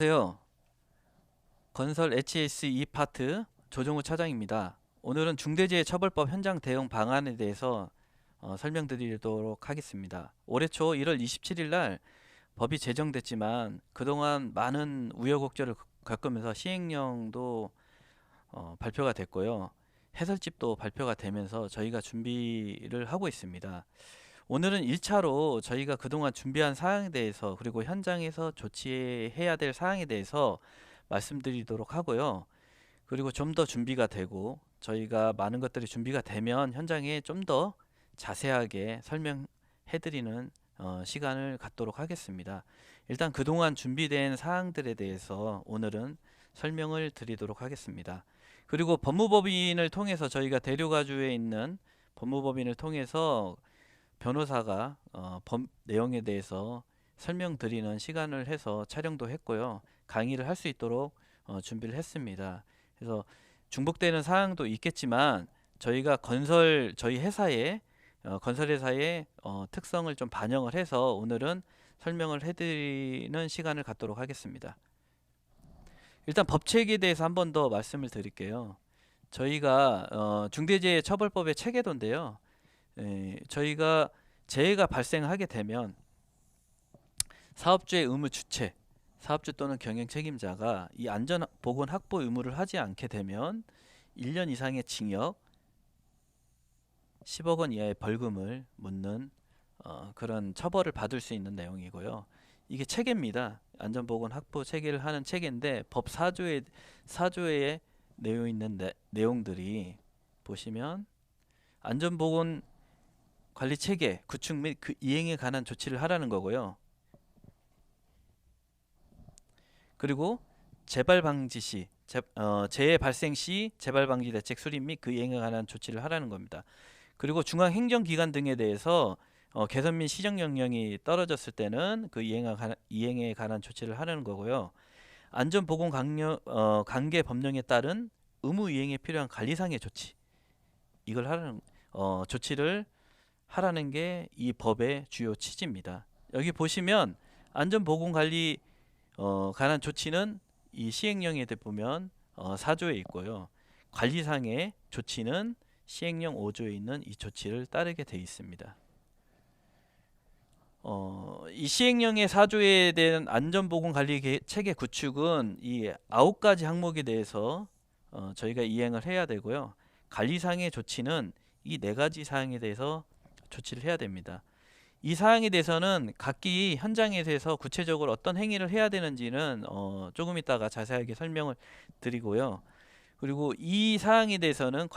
안녕하세요. 건설 HS 2파트 조정우 차장입니다. 오늘은 중대재해처벌법 현장 대응 방안에 대해서 설명드리도록 하겠습니다. 올해 초 1월 27일 날 법이 제정됐지만 그동안 많은 우여곡절을 겪으면서 시행령도 발표가 됐고요. 해설집도 발표가 되면서 저희가 준비를 하고 있습니다. 오늘은 1차로 저희가 그동안 준비한 사항에 대해서 그리고 현장에서 조치해야 될 사항에 대해서 말씀드리도록 하고요. 그리고 좀 더 준비가 되고 저희가 많은 것들이 준비가 되면 현장에 좀 더 자세하게 설명해드리는 시간을 갖도록 하겠습니다. 일단 그동안 준비된 사항들에 대해서 오늘은 설명을 드리도록 하겠습니다. 그리고 법무법인을 통해서 저희가 대류가주에 있는 법무법인을 통해서 변호사가 법 내용에 대해서 설명드리는 시간을 해서 촬영도 했고요. 강의를 할 수 있도록 준비를 했습니다. 그래서 중복되는 사항도 있겠지만 저희가 저희 회사의 건설회사의 특성을 좀 반영을 해서 오늘은 설명을 해드리는 시간을 갖도록 하겠습니다. 일단 법체계에 대해서 한 번 더 말씀을 드릴게요. 저희가 중대재해처벌법의 체계도인데요. 저희가 재해가 발생하게 되면 사업주의 의무 주체, 사업주 또는 경영 책임자가 이 안전보건 확보 의무를 하지 않게 되면 1년 이상의 징역, 10억 원 이하의 벌금을 묻는 그런 처벌을 받을 수 있는 내용이고요. 이게 체계입니다. 안전보건 확보 체계를 하는 체계인데 법 4조에 내용 있는 내용들이 보시면 안전보건 관리 체계 구축 및 그 이행에 관한 조치를 하라는 거고요. 그리고 재발 방지 시 재해 발생 시 재발 방지 대책 수립 및 그 이행에 관한 조치를 하라는 겁니다. 그리고 중앙 행정기관 등에 대해서 개선 및 시정 영향이 떨어졌을 때는 그 이행에 관한 조치를 하라는 거고요. 안전보건 관계 법령에 따른 의무 이행에 필요한 관리상의 조치 이걸 하라는 조치를 하라는 게 이 법의 주요 취지입니다. 여기 보시면 안전보건관리 관한 조치는 이 시행령에 보면 4조에 있고요. 관리상의 조치는 시행령 5조에 있는 이 조치를 따르게 되어 있습니다. 이 시행령의 4조에 대한 안전보건관리 체계 구축은 이 9가지 항목에 대해서 저희가 이행을 해야 되고요. 관리상의 조치는 이 4가지 사항에 대해서 조치를 해야 됩니다. 이 사항에 대해서는 각기 현장에 대해서 구체적으로 어떤 행위를 해야 되는지는 조금 이따가 자세하게 설명을 드리고요. 그리고 이 사항에 대해서는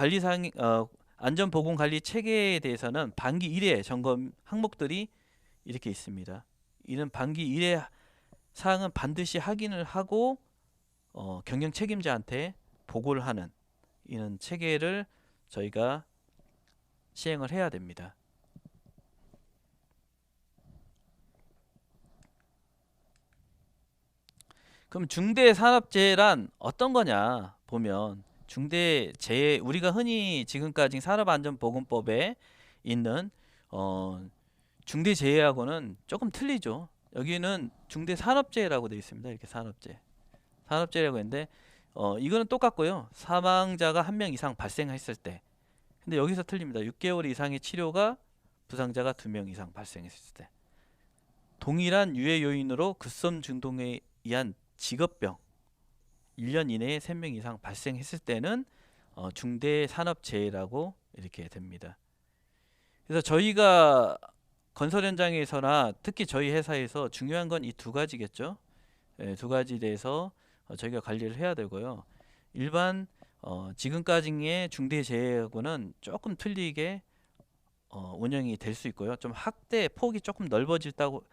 안전보건관리 체계에 대해서는 반기 1회 점검 항목들이 이렇게 있습니다. 이는 반기 1회 사항은 반드시 확인을 하고 경영 책임자한테 보고를 하는 이런 체계를 저희가 시행을 해야 됩니다. 그럼 중대산업재해란 어떤 거냐 보면 중대재해 우리가 흔히 지금까지 산업안전보건법에 있는 중대재해하고는 조금 틀리죠. 여기는 중대산업재해라고 되어 있습니다. 이렇게 산업재해라고 했는데 이거는 똑같고요. 사망자가 1명 이상 발생했을 때 근데 여기서 틀립니다. 6개월 이상의 치료가 부상자가 2명 이상 발생했을 때 동일한 유해 요인으로 급성 중동에 의한 직업병 1년 이내에 3명 이상 발생했을 때는 중대산업재해라고 이렇게 됩니다. 그래서 저희가 건설 현장에서나 특히 저희 회사에서 중요한 건 이 2가지겠죠. 네, 2가지에 대해서 저희가 관리를 해야 되고요. 일반 지금까지의 중대재해하고는 조금 틀리게 운영이 될 수 있고요. 좀 확대 폭이 조금 넓어진다고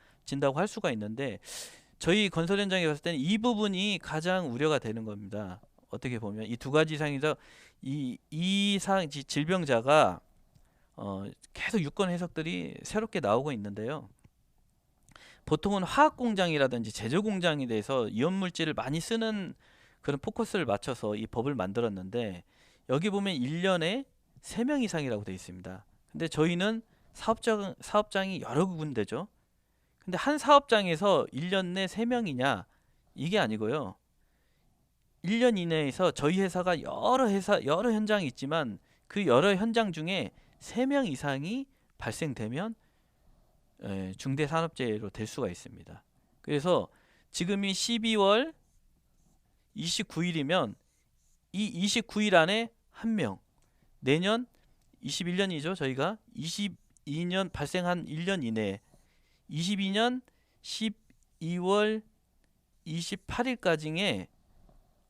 할 수가 있는데 저희 건설 현장에 봤을 때는 이 부분이 가장 우려가 되는 겁니다. 어떻게 보면 이 2가지 이상에서 이 사항 질병자가 계속 유권 해석들이 새롭게 나오고 있는데요. 보통은 화학 공장이라든지 제조 공장에 대해서 이온 물질을 많이 쓰는 그런 포커스를 맞춰서 이 법을 만들었는데 여기 보면 1년에 3명 이상이라고 되어 있습니다. 근데 저희는 사업장이 여러 군데죠. 근데 한 사업장에서 1년 내 3명이냐 이게 아니고요. 1년 이내에서 저희 회사가 여러 현장이 있지만 그 여러 현장 중에 3명 이상이 발생되면 중대산업재해로 될 수가 있습니다. 그래서 지금이 12월 29일이면 이 29일 안에 1명, 내년 21년이죠. 저희가 22년 발생한 1년 이내에 22년 12월 28일까지의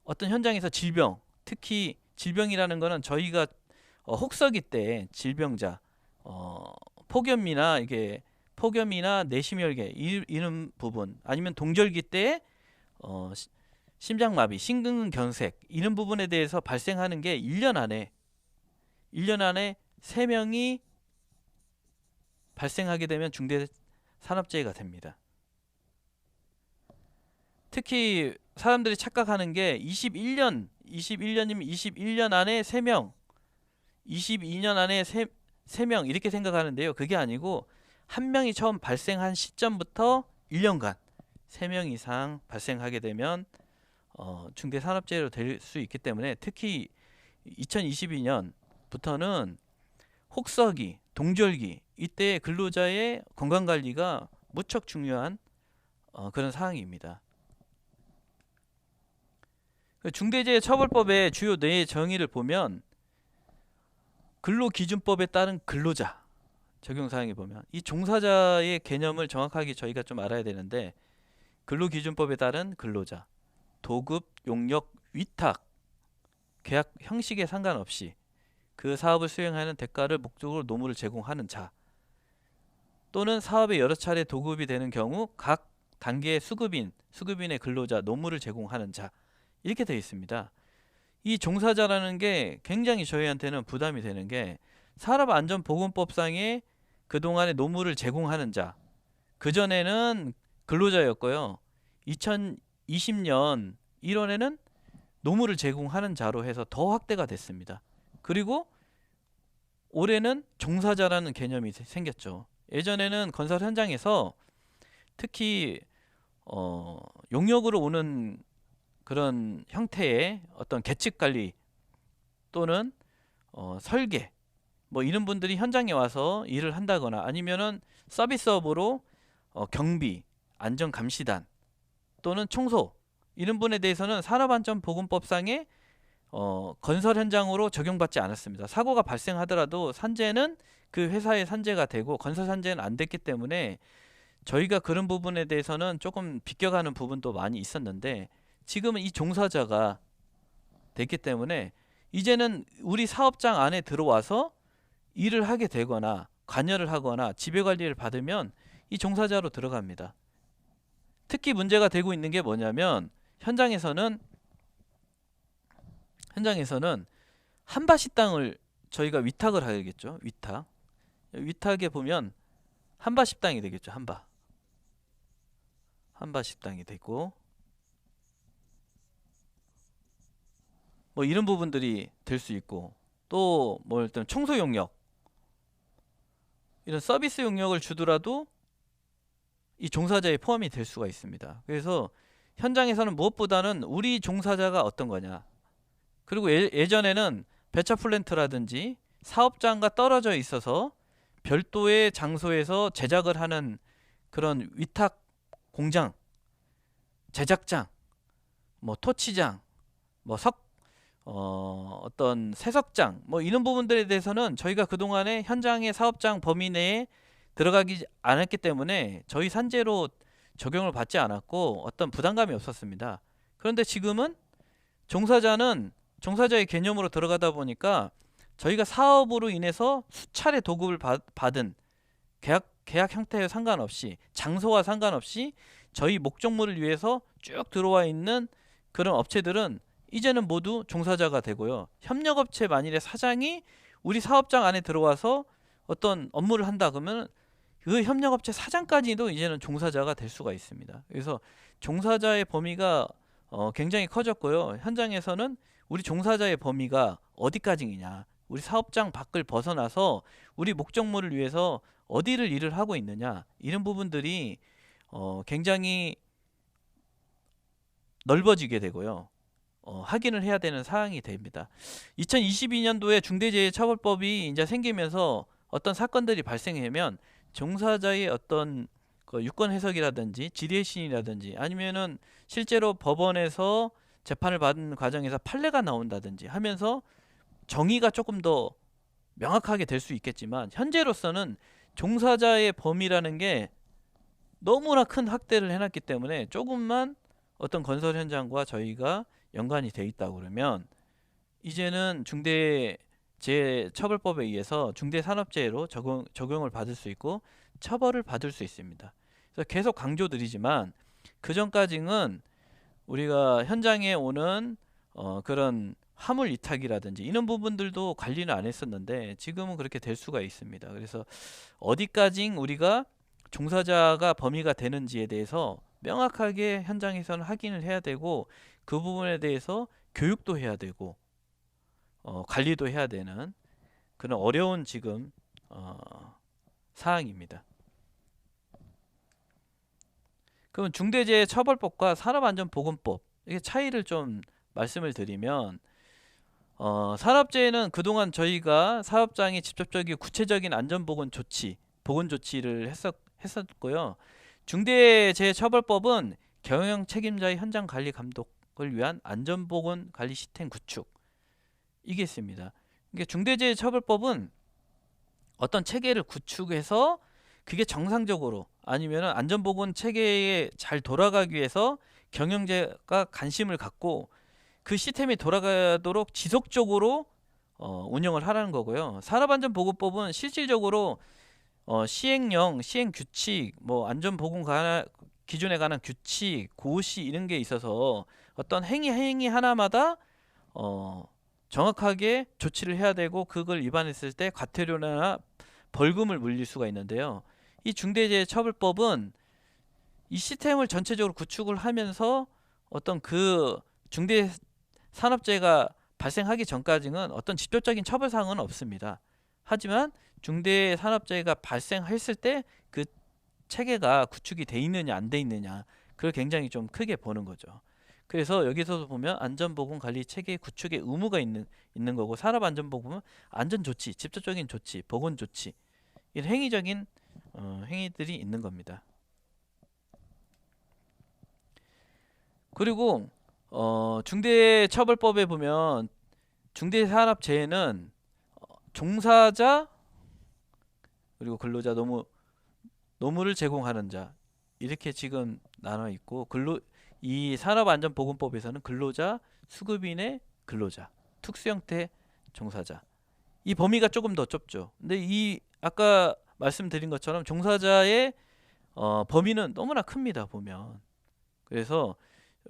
어떤 현장에서 질병, 특히 질병이라는 거는 저희가 혹서기 때 질병자, 폭염이나 내심혈계 이런 부분, 아니면 동절기 때 심장마비, 심근경색 이런 부분에 대해서 발생하는 게 1년 안에 3명이 발생하게 되면 중대산업재해가 됩니다. 특히 사람들이 착각하는 게 21년이면 21년 안에 3명, 22년 안에 3명 이렇게 생각하는데요. 그게 아니고 한 명이 처음 발생한 시점부터 1년간 3명 이상 발생하게 되면 중대산업재해로 될 수 있기 때문에 특히 2022년부터는 혹서기, 동절기 이때 근로자의 건강관리가 무척 중요한 그런 사항입니다. 중대재해처벌법의 주요 네 정의를 보면 근로기준법에 따른 근로자 적용사항에 보면 이 종사자의 개념을 정확하게 저희가 좀 알아야 되는데, 근로기준법에 따른 근로자, 도급, 용역, 위탁, 계약 형식에 상관없이 그 사업을 수행하는 대가를 목적으로 노무를 제공하는 자, 또는 사업에 여러 차례 도급이 되는 경우 각 단계의 수급인의 근로자, 노무를 제공하는 자, 이렇게 되어 있습니다. 이 종사자라는 게 굉장히 저희한테는 부담이 되는 게, 산업안전보건법상에 그동안에 노무를 제공하는 자, 그전에는 근로자였고요. 2020년 1월에는 노무를 제공하는 자로 해서 더 확대가 됐습니다. 그리고 올해는 종사자라는 개념이 생겼죠. 예전에는 건설 현장에서 특히 용역으로 오는 그런 형태의 어떤 계측 관리 또는 설계 뭐 이런 분들이 현장에 와서 일을 한다거나, 아니면은 서비스업으로 경비, 안전감시단 또는 청소 이런 분에 대해서는 산업안전보건법상에 건설 현장으로 적용받지 않았습니다. 사고가 발생하더라도 산재는 그 회사의 산재가 되고 건설 산재는 안 됐기 때문에 저희가 그런 부분에 대해서는 조금 비껴가는 부분도 많이 있었는데, 지금은 이 종사자가 됐기 때문에 이제는 우리 사업장 안에 들어와서 일을 하게 되거나 관여를 하거나 지배관리를 받으면 이 종사자로 들어갑니다. 특히 문제가 되고 있는 게 뭐냐면, 현장에서는 한밭이 땅을 저희가 위탁을 하겠죠. 위탁에 보면 한밭이 땅이 되겠죠. 한밭이 땅이 되고 뭐 이런 부분들이 될 수 있고, 또 뭐 일단 청소 용역, 이런 서비스 용역을 주더라도 이 종사자에 포함이 될 수가 있습니다. 그래서 현장에서는 무엇보다는 우리 종사자가 어떤 거냐, 그리고 예전에는 배차 플랜트라든지 사업장과 떨어져 있어서 별도의 장소에서 제작을 하는 그런 위탁 공장, 제작장, 뭐 토치장, 뭐 어떤 세석장, 뭐 이런 부분들에 대해서는 저희가 그동안에 현장의 사업장 범위 내에 들어가지 않았기 때문에 저희 산재로 적용을 받지 않았고 어떤 부담감이 없었습니다. 그런데 지금은 종사자의 개념으로 들어가다 보니까 저희가 사업으로 인해서 수차례 도급을 받은 계약 형태에 상관없이, 장소와 상관없이 저희 목적물을 위해서 쭉 들어와 있는 그런 업체들은 이제는 모두 종사자가 되고요. 협력업체 만일에 사장이 우리 사업장 안에 들어와서 어떤 업무를 한다 그러면 그 협력업체 사장까지도 이제는 종사자가 될 수가 있습니다. 그래서 종사자의 범위가 굉장히 커졌고요. 현장에서는 우리 종사자의 범위가 어디까지냐, 우리 사업장 밖을 벗어나서 우리 목적물을 위해서 어디를 일을 하고 있느냐, 이런 부분들이 굉장히 넓어지게 되고요. 확인을 해야 되는 사항이 됩니다. 2022년도에 중대재해처벌법이 이제 생기면서 어떤 사건들이 발생하면 종사자의 어떤 그 유권 해석이라든지 지뢰신이라든지 아니면은 실제로 법원에서 재판을 받는 과정에서 판례가 나온다든지 하면서 정의가 조금 더 명확하게 될 수 있겠지만 현재로서는 종사자의 범위라는 게 너무나 큰 확대를 해놨기 때문에 조금만 어떤 건설 현장과 저희가 연관이 돼 있다고 그러면 이제는 중대재해처벌법에 의해서 중대산업재해로 적용을 받을 수 있고 처벌을 받을 수 있습니다. 그래서 계속 강조드리지만 그 전까지는 우리가 현장에 오는 그런 화물 이탁이라든지 이런 부분들도 관리는 안 했었는데 지금은 그렇게 될 수가 있습니다. 그래서 어디까지 우리가 종사자가 범위가 되는지에 대해서 명확하게 현장에서는 확인을 해야 되고 그 부분에 대해서 교육도 해야 되고 관리도 해야 되는 그런 어려운 지금 사항입니다. 그럼 중대재해처벌법과 산업안전보건법 이게 차이를 좀 말씀을 드리면 산업재해는 그동안 저희가 사업장에 직접적인 구체적인 안전보건 조치, 보건 조치를 했었고요. 중대재해처벌법은 경영 책임자의 현장 관리 감독을 위한 안전보건 관리 시스템 구축 이게 있습니다. 이게 중대재해처벌법은 어떤 체계를 구축해서 그게 정상적으로 아니면 안전보건 체계에 잘 돌아가기 위해서 경영자가 관심을 갖고 그 시스템이 돌아가도록 지속적으로 운영을 하라는 거고요. 산업안전보건법은 실질적으로 시행령, 시행규칙, 뭐 안전보건 기준에 관한 규칙, 고시 이런 게 있어서 어떤 행위 하나마다 정확하게 조치를 해야 되고 그걸 위반했을 때 과태료나 벌금을 물릴 수가 있는데요. 이 중대재해처벌법은 이 시스템을 전체적으로 구축을 하면서 어떤 그 중대산업재해가 발생하기 전까지는 어떤 직접적인 처벌사항은 없습니다. 하지만 중대산업재해가 발생했을 때 그 체계가 구축이 돼 있느냐 안 돼 있느냐 그걸 굉장히 좀 크게 보는 거죠. 그래서 여기서도 보면 안전보건관리 체계 구축의 의무가 있는 거고 산업안전보건은 안전조치, 직접적인 조치, 보건조치 이런 행위적인 행위들이 있는 겁니다. 그리고 중대처벌법에 보면 중대산업재해는 종사자 그리고 근로자 노무를 제공하는 자 이렇게 지금 나눠 있고 이 산업안전보건법에서는 근로자, 수급인의 근로자, 특수형태 종사자 이 범위가 조금 더 좁죠. 근데 이 아까 말씀드린 것처럼 종사자의 범위는 너무나 큽니다. 보면 그래서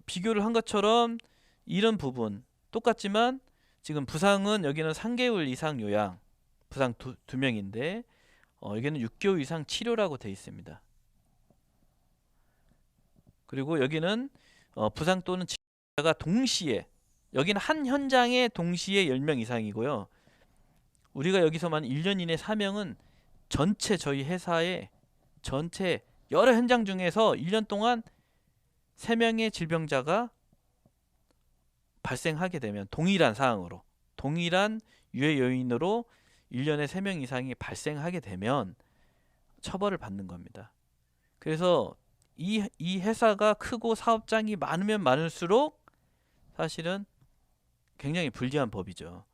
비교를 한 것처럼 이런 부분 똑같지만 지금 부상은 여기는 3개월 이상 요양 부상 두 명인데 여기는 6개월 이상 치료라고 되어 있습니다. 그리고 여기는 부상 또는 치료가 동시에 여기는 한 현장에 동시에 10명 이상이고요. 우리가 여기서만 1년 이내 사명은 전체 저희 회사의 전체 여러 현장 중에서 1년 동안 3명의 질병자가 발생하게 되면 동일한 사항으로 동일한 유해 요인으로 1년에 3명 이상이 발생하게 되면 처벌을 받는 겁니다. 그래서 이 회사가 크고 사업장이 많으면 많을수록 사실은 굉장히 불리한 법이죠.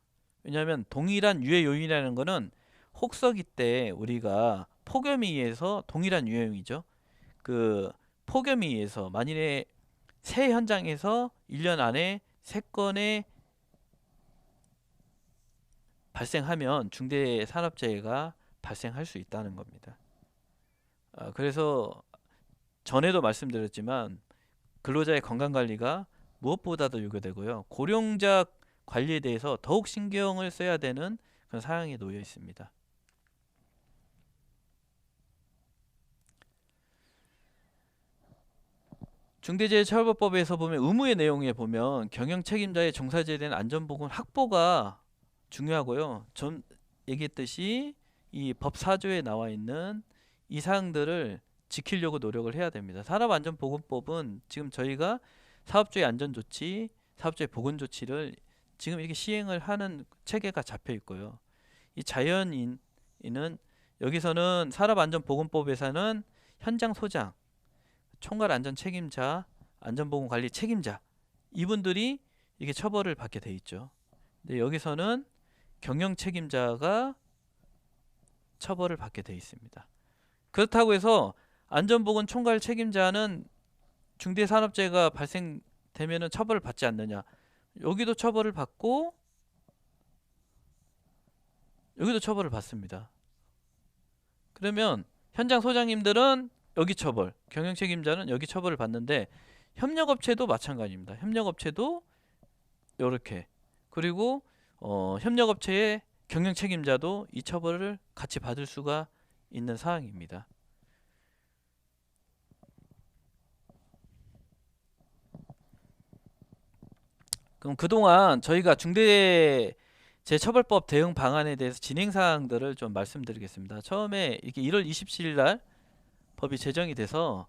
왜냐하면 동일한 유해 요인이라는 거는 혹서기 때 우리가 폭염에 의해서 동일한 유해용이죠. 그 폭염에 의해서 만일에 새 현장에서 1년 안에 3건의 발생하면 중대산업재해가 발생할 수 있다는 겁니다. 그래서 전에도 말씀드렸지만 근로자의 건강관리가 무엇보다도 요구되고요. 고령자 관리에 대해서 더욱 신경을 써야 되는 그런 사항이 놓여 있습니다. 중대재해처벌법에서 보면 의무의 내용에 보면 경영 책임자의 종사자에 대한 안전보건 확보가 중요하고요. 전 얘기했듯이 이 법 4조에 나와 있는 이 사항들을 지키려고 노력을 해야 됩니다. 산업안전보건법은 지금 저희가 사업주의 안전조치, 사업주의 보건조치를 지금 이렇게 시행을 하는 체계가 잡혀 있고요. 이 자연인은 여기서는 산업안전보건법에서는 현장 소장, 총괄 안전 책임자, 안전보건관리 책임자 이분들이 이게 처벌을 받게 돼 있죠. 근데 여기서는 경영 책임자가 처벌을 받게 돼 있습니다. 그렇다고 해서 안전보건 총괄 책임자는 중대산업재해가 발생되면은 처벌을 받지 않느냐? 여기도 처벌을 받고 여기도 처벌을 받습니다. 그러면 현장 소장님들은 여기 처벌, 경영 책임자는 여기 처벌을 받는데 협력업체도 마찬가지입니다. 협력업체도 이렇게 그리고 협력업체의 경영 책임자도 이 처벌을 같이 받을 수가 있는 사항입니다. 그럼 그동안 저희가 중대재해처벌법 대응 방안에 대해서 진행 사항들을 좀 말씀드리겠습니다. 처음에 이렇게 1월 27일 날 법이 제정이 돼서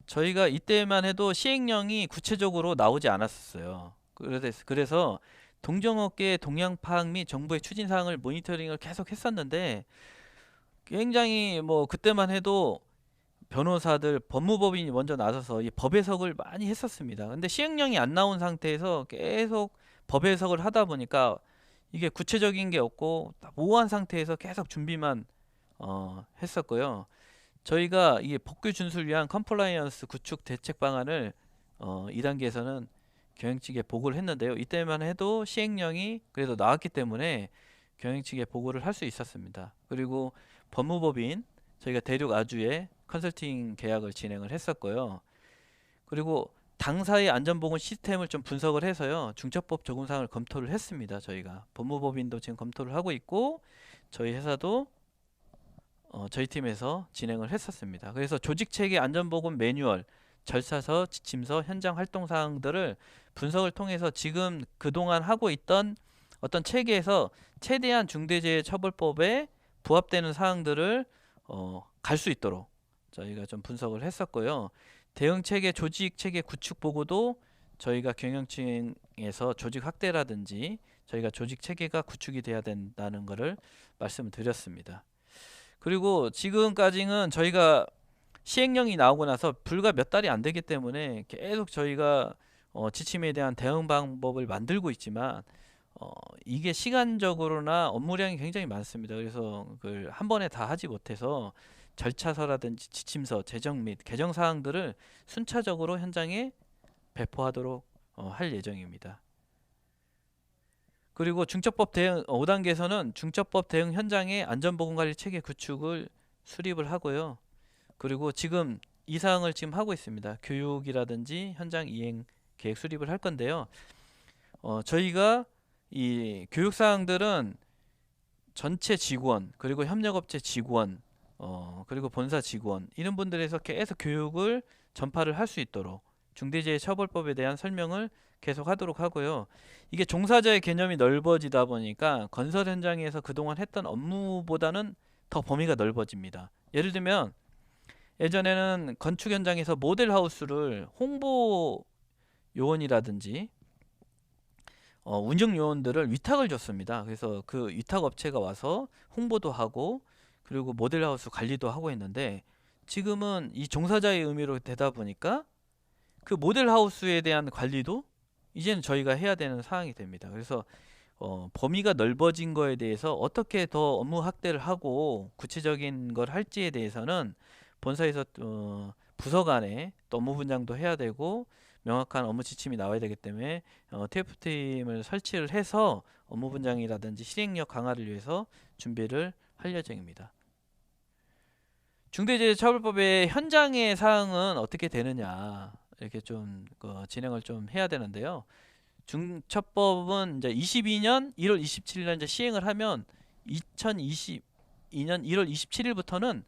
저희가 이때만 해도 시행령이 구체적으로 나오지 않았었어요. 그래서 동종업계의 동향 파악 및 정부의 추진 사항을 모니터링을 계속 했었는데 굉장히 뭐 그때만 해도 변호사들, 법무법인이 먼저 나서서 이 법 해석을 많이 했었습니다. 근데 시행령이 안 나온 상태에서 계속 법 해석을 하다 보니까 이게 구체적인 게 없고 모호한 상태에서 계속 준비만 했었고요. 저희가 이 법규 준수를 위한 컴플라이언스 구축 대책 방안을 2단계에서는 경영 측에 보고를 했는데요. 이때만 해도 시행령이 그래도 나왔기 때문에 경영 측에 보고를 할 수 있었습니다. 그리고 법무법인 저희가 대륙 아주에 컨설팅 계약을 진행을 했었고요. 그리고 당사의 안전보건 시스템을 좀 분석을 해서요. 중첩법 적용 사항을 검토를 했습니다. 저희가 법무법인도 지금 검토를 하고 있고 저희 회사도 저희 팀에서 진행을 했었습니다. 그래서 조직체계 안전보건 매뉴얼, 절차서, 지침서, 현장 활동 사항들을 분석을 통해서 지금 그동안 하고 있던 어떤 체계에서 최대한 중대재해처벌법에 부합되는 사항들을 갈 수 있도록 저희가 좀 분석을 했었고요. 대응체계, 조직체계 구축 보고도 저희가 경영층에서 조직 확대라든지 저희가 조직체계가 구축이 돼야 된다는 것을 말씀을 드렸습니다. 그리고 지금까지는 저희가 시행령이 나오고 나서 불과 몇 달이 안 되기 때문에 계속 저희가 지침에 대한 대응 방법을 만들고 있지만 이게 시간적으로나 업무량이 굉장히 많습니다. 그래서 그걸 한 번에 다 하지 못해서 절차서라든지 지침서, 제정 및 개정 사항들을 순차적으로 현장에 배포하도록 할 예정입니다. 그리고 중첩법 대응 5단계에서는 중첩법 대응 현장의 안전보건관리 체계 구축을 수립을 하고요. 그리고 지금 이 사항을 지금 하고 있습니다. 교육이라든지 현장 이행 계획 수립을 할 건데요. 저희가 이 교육 사항들은 전체 직원 그리고 협력업체 직원 그리고 본사 직원 이런 분들에서 계속 교육을 전파를 할 수 있도록 중대재해처벌법에 대한 설명을 계속 하도록 하고요. 이게 종사자의 개념이 넓어지다 보니까 건설 현장에서 그동안 했던 업무보다는 더 범위가 넓어집니다. 예를 들면 예전에는 건축 현장에서 모델하우스를 홍보 요원이라든지 운영 요원들을 위탁을 줬습니다. 그래서 그 위탁 업체가 와서 홍보도 하고 그리고 모델하우스 관리도 하고 했는데 지금은 이 종사자의 의미로 되다 보니까 그 모델하우스에 대한 관리도 이제는 저희가 해야 되는 상황이 됩니다. 그래서 범위가 넓어진 거에 대해서 어떻게 더 업무 확대를 하고 구체적인 걸 할지에 대해서는 본사에서 부서 간에 또 업무 분장도 해야 되고 명확한 업무 지침이 나와야 되기 때문에 TF팀을 설치를 해서 업무 분장이라든지 실행력 강화를 위해서 준비를 할 예정입니다. 중대재해처벌법의 현장의 사항은 어떻게 되느냐 이렇게 좀 진행을 좀 해야 되는데요. 중첩법은 이제 22년 1월 27일 날 이제 시행을 하면 2022년 1월 27일부터는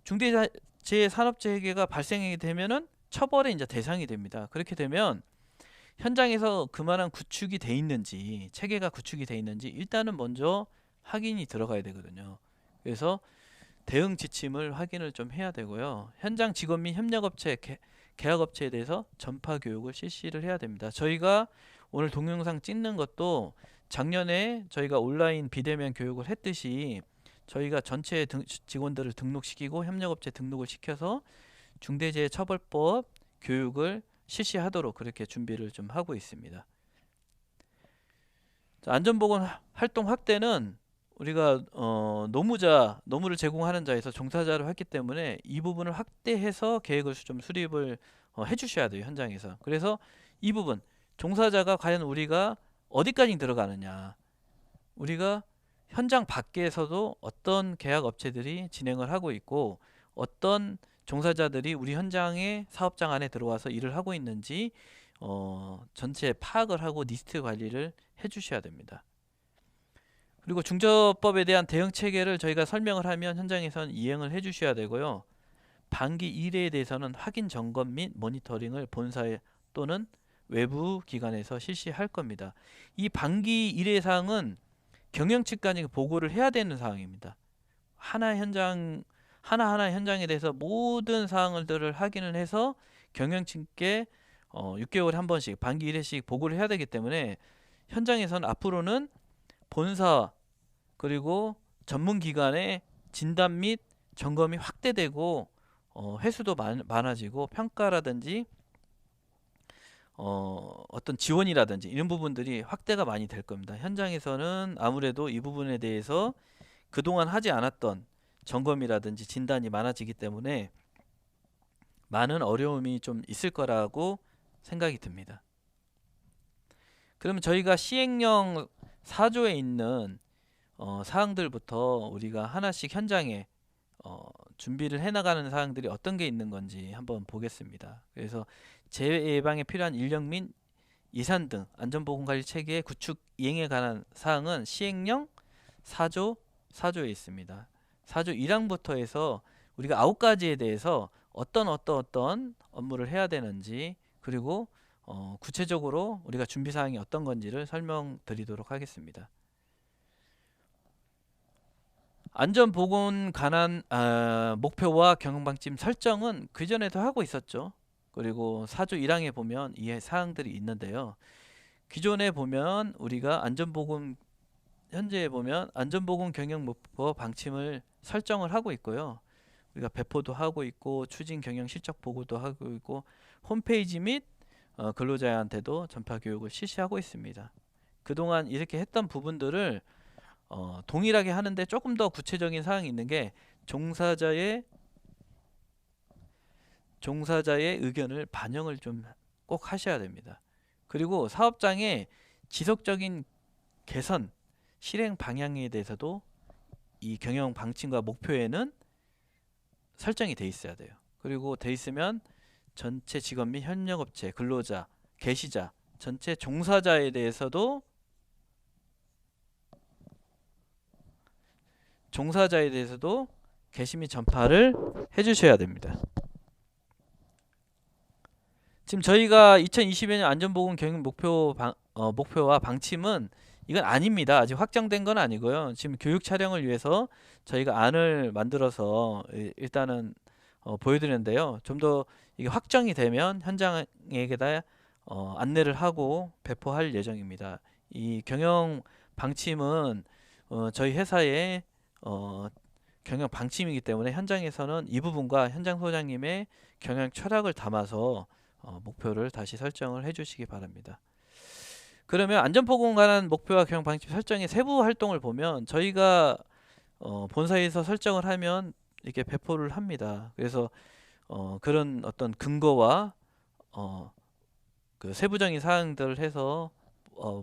중대재해산업재해가 발생하게 되면은 처벌의 이제 대상이 됩니다. 그렇게 되면 현장에서 그만한 구축이 돼 있는지 체계가 구축이 돼 있는지 일단은 먼저 확인이 들어가야 되거든요. 그래서 대응 지침을 확인을 좀 해야 되고요. 현장 직원 및 협력업체 계약업체에 대해서 전파 교육을 실시를 해야 됩니다. 저희가 오늘 동영상 찍는 것도 작년에 저희가 온라인 비대면 교육을 했듯이 저희가 전체 직원들을 등록시키고 협력업체 등록을 시켜서 중대재해처벌법 교육을 실시하도록 그렇게 준비를 좀 하고 있습니다. 안전보건 활동 확대는 우리가 노무를 제공하는 자에서 종사자로 했기 때문에 이 부분을 확대해서 계획을 좀 수립을 해주셔야 돼요, 현장에서. 그래서 이 부분 종사자가 과연 우리가 어디까지 들어가느냐, 우리가 현장 밖에서도 어떤 계약 업체들이 진행을 하고 있고 어떤 종사자들이 우리 현장의 사업장 안에 들어와서 일을 하고 있는지 전체 파악을 하고 리스트 관리를 해 주셔야 됩니다. 그리고 중저법에 대한 대응 체계를 저희가 설명을 하면 현장에서는 이행을 해 주셔야 되고요. 반기 1회에 대해서는 확인 점검 및 모니터링을 본사에 또는 외부 기관에서 실시할 겁니다. 이 반기 1회 사항은 경영 측까지 보고를 해야 되는 사항입니다. 하나하나 현장에 대해서 모든 사항들을 확인을 해서 경영 측께 6개월에 한 번씩 반기 1회씩 보고를 해야 되기 때문에 현장에서는 앞으로는 본사 그리고 전문기관의 진단 및 점검이 확대되고 횟수도 많아지고 평가라든지 어떤 지원이라든지 이런 부분들이 확대가 많이 될 겁니다. 현장에서는 아무래도 이 부분에 대해서 그동안 하지 않았던 점검이라든지 진단이 많아지기 때문에 많은 어려움이 좀 있을 거라고 생각이 듭니다. 그러면 저희가 시행령 4조에 있는 사항들부터 우리가 하나씩 현장에 준비를 해나가는 사항들이 어떤 게 있는 건지 한번 보겠습니다. 그래서 재해 예방에 필요한 인력 및 예산 등 안전보건관리 체계 구축 이행에 관한 사항은 시행령 4조에 있습니다. 4조 1항부터 해서 우리가 9가지에 대해서 어떤 업무를 해야 되는지 그리고 구체적으로 우리가 준비사항이 어떤 건지를 설명드리도록 하겠습니다. 안전보건 관한 목표와 경영방침 설정은 그전에도 하고 있었죠. 그리고 4조 1항에 보면 이 사항들이 있는데요. 기존에 보면 우리가 현재에 보면 안전보건 경영 목표 방침을 설정을 하고 있고요. 우리가 배포도 하고 있고 추진 경영 실적 보고도 하고 있고 홈페이지 및 근로자한테도 전파 교육을 실시하고 있습니다. 그동안 이렇게 했던 부분들을 동일하게 하는데 조금 더 구체적인 사항이 있는 게 종사자의 의견을 반영을 좀 꼭 하셔야 됩니다. 그리고 사업장의 지속적인 개선, 실행 방향에 대해서도 이 경영 방침과 목표에는 설정이 돼 있어야 돼요. 그리고 돼 있으면 전체 직원 및 협력업체, 근로자, 게시자, 전체 종사자에 대해서도 게시 및 전파를 해주셔야 됩니다. 지금 저희가 2020년 안전보건 경영 목표와 방침은 이건 아닙니다. 아직 확정된 건 아니고요. 지금 교육 촬영을 위해서 저희가 안을 만들어서 일단은 보여드리는데요. 좀 더 이게 확정이 되면 현장에게다 안내를 하고 배포할 예정입니다. 이 경영 방침은 저희 회사의 경영 방침이기 때문에 현장에서는 이 부분과 현장 소장님의 경영 철학을 담아서 목표를 다시 설정을 해주시기 바랍니다. 그러면 안전보건 관한 목표와 경영 방침 설정의 세부 활동을 보면 저희가 본사에서 설정을 하면 이렇게 배포를 합니다. 그래서 그런 어떤 근거와 그 세부적인 사항들을 해서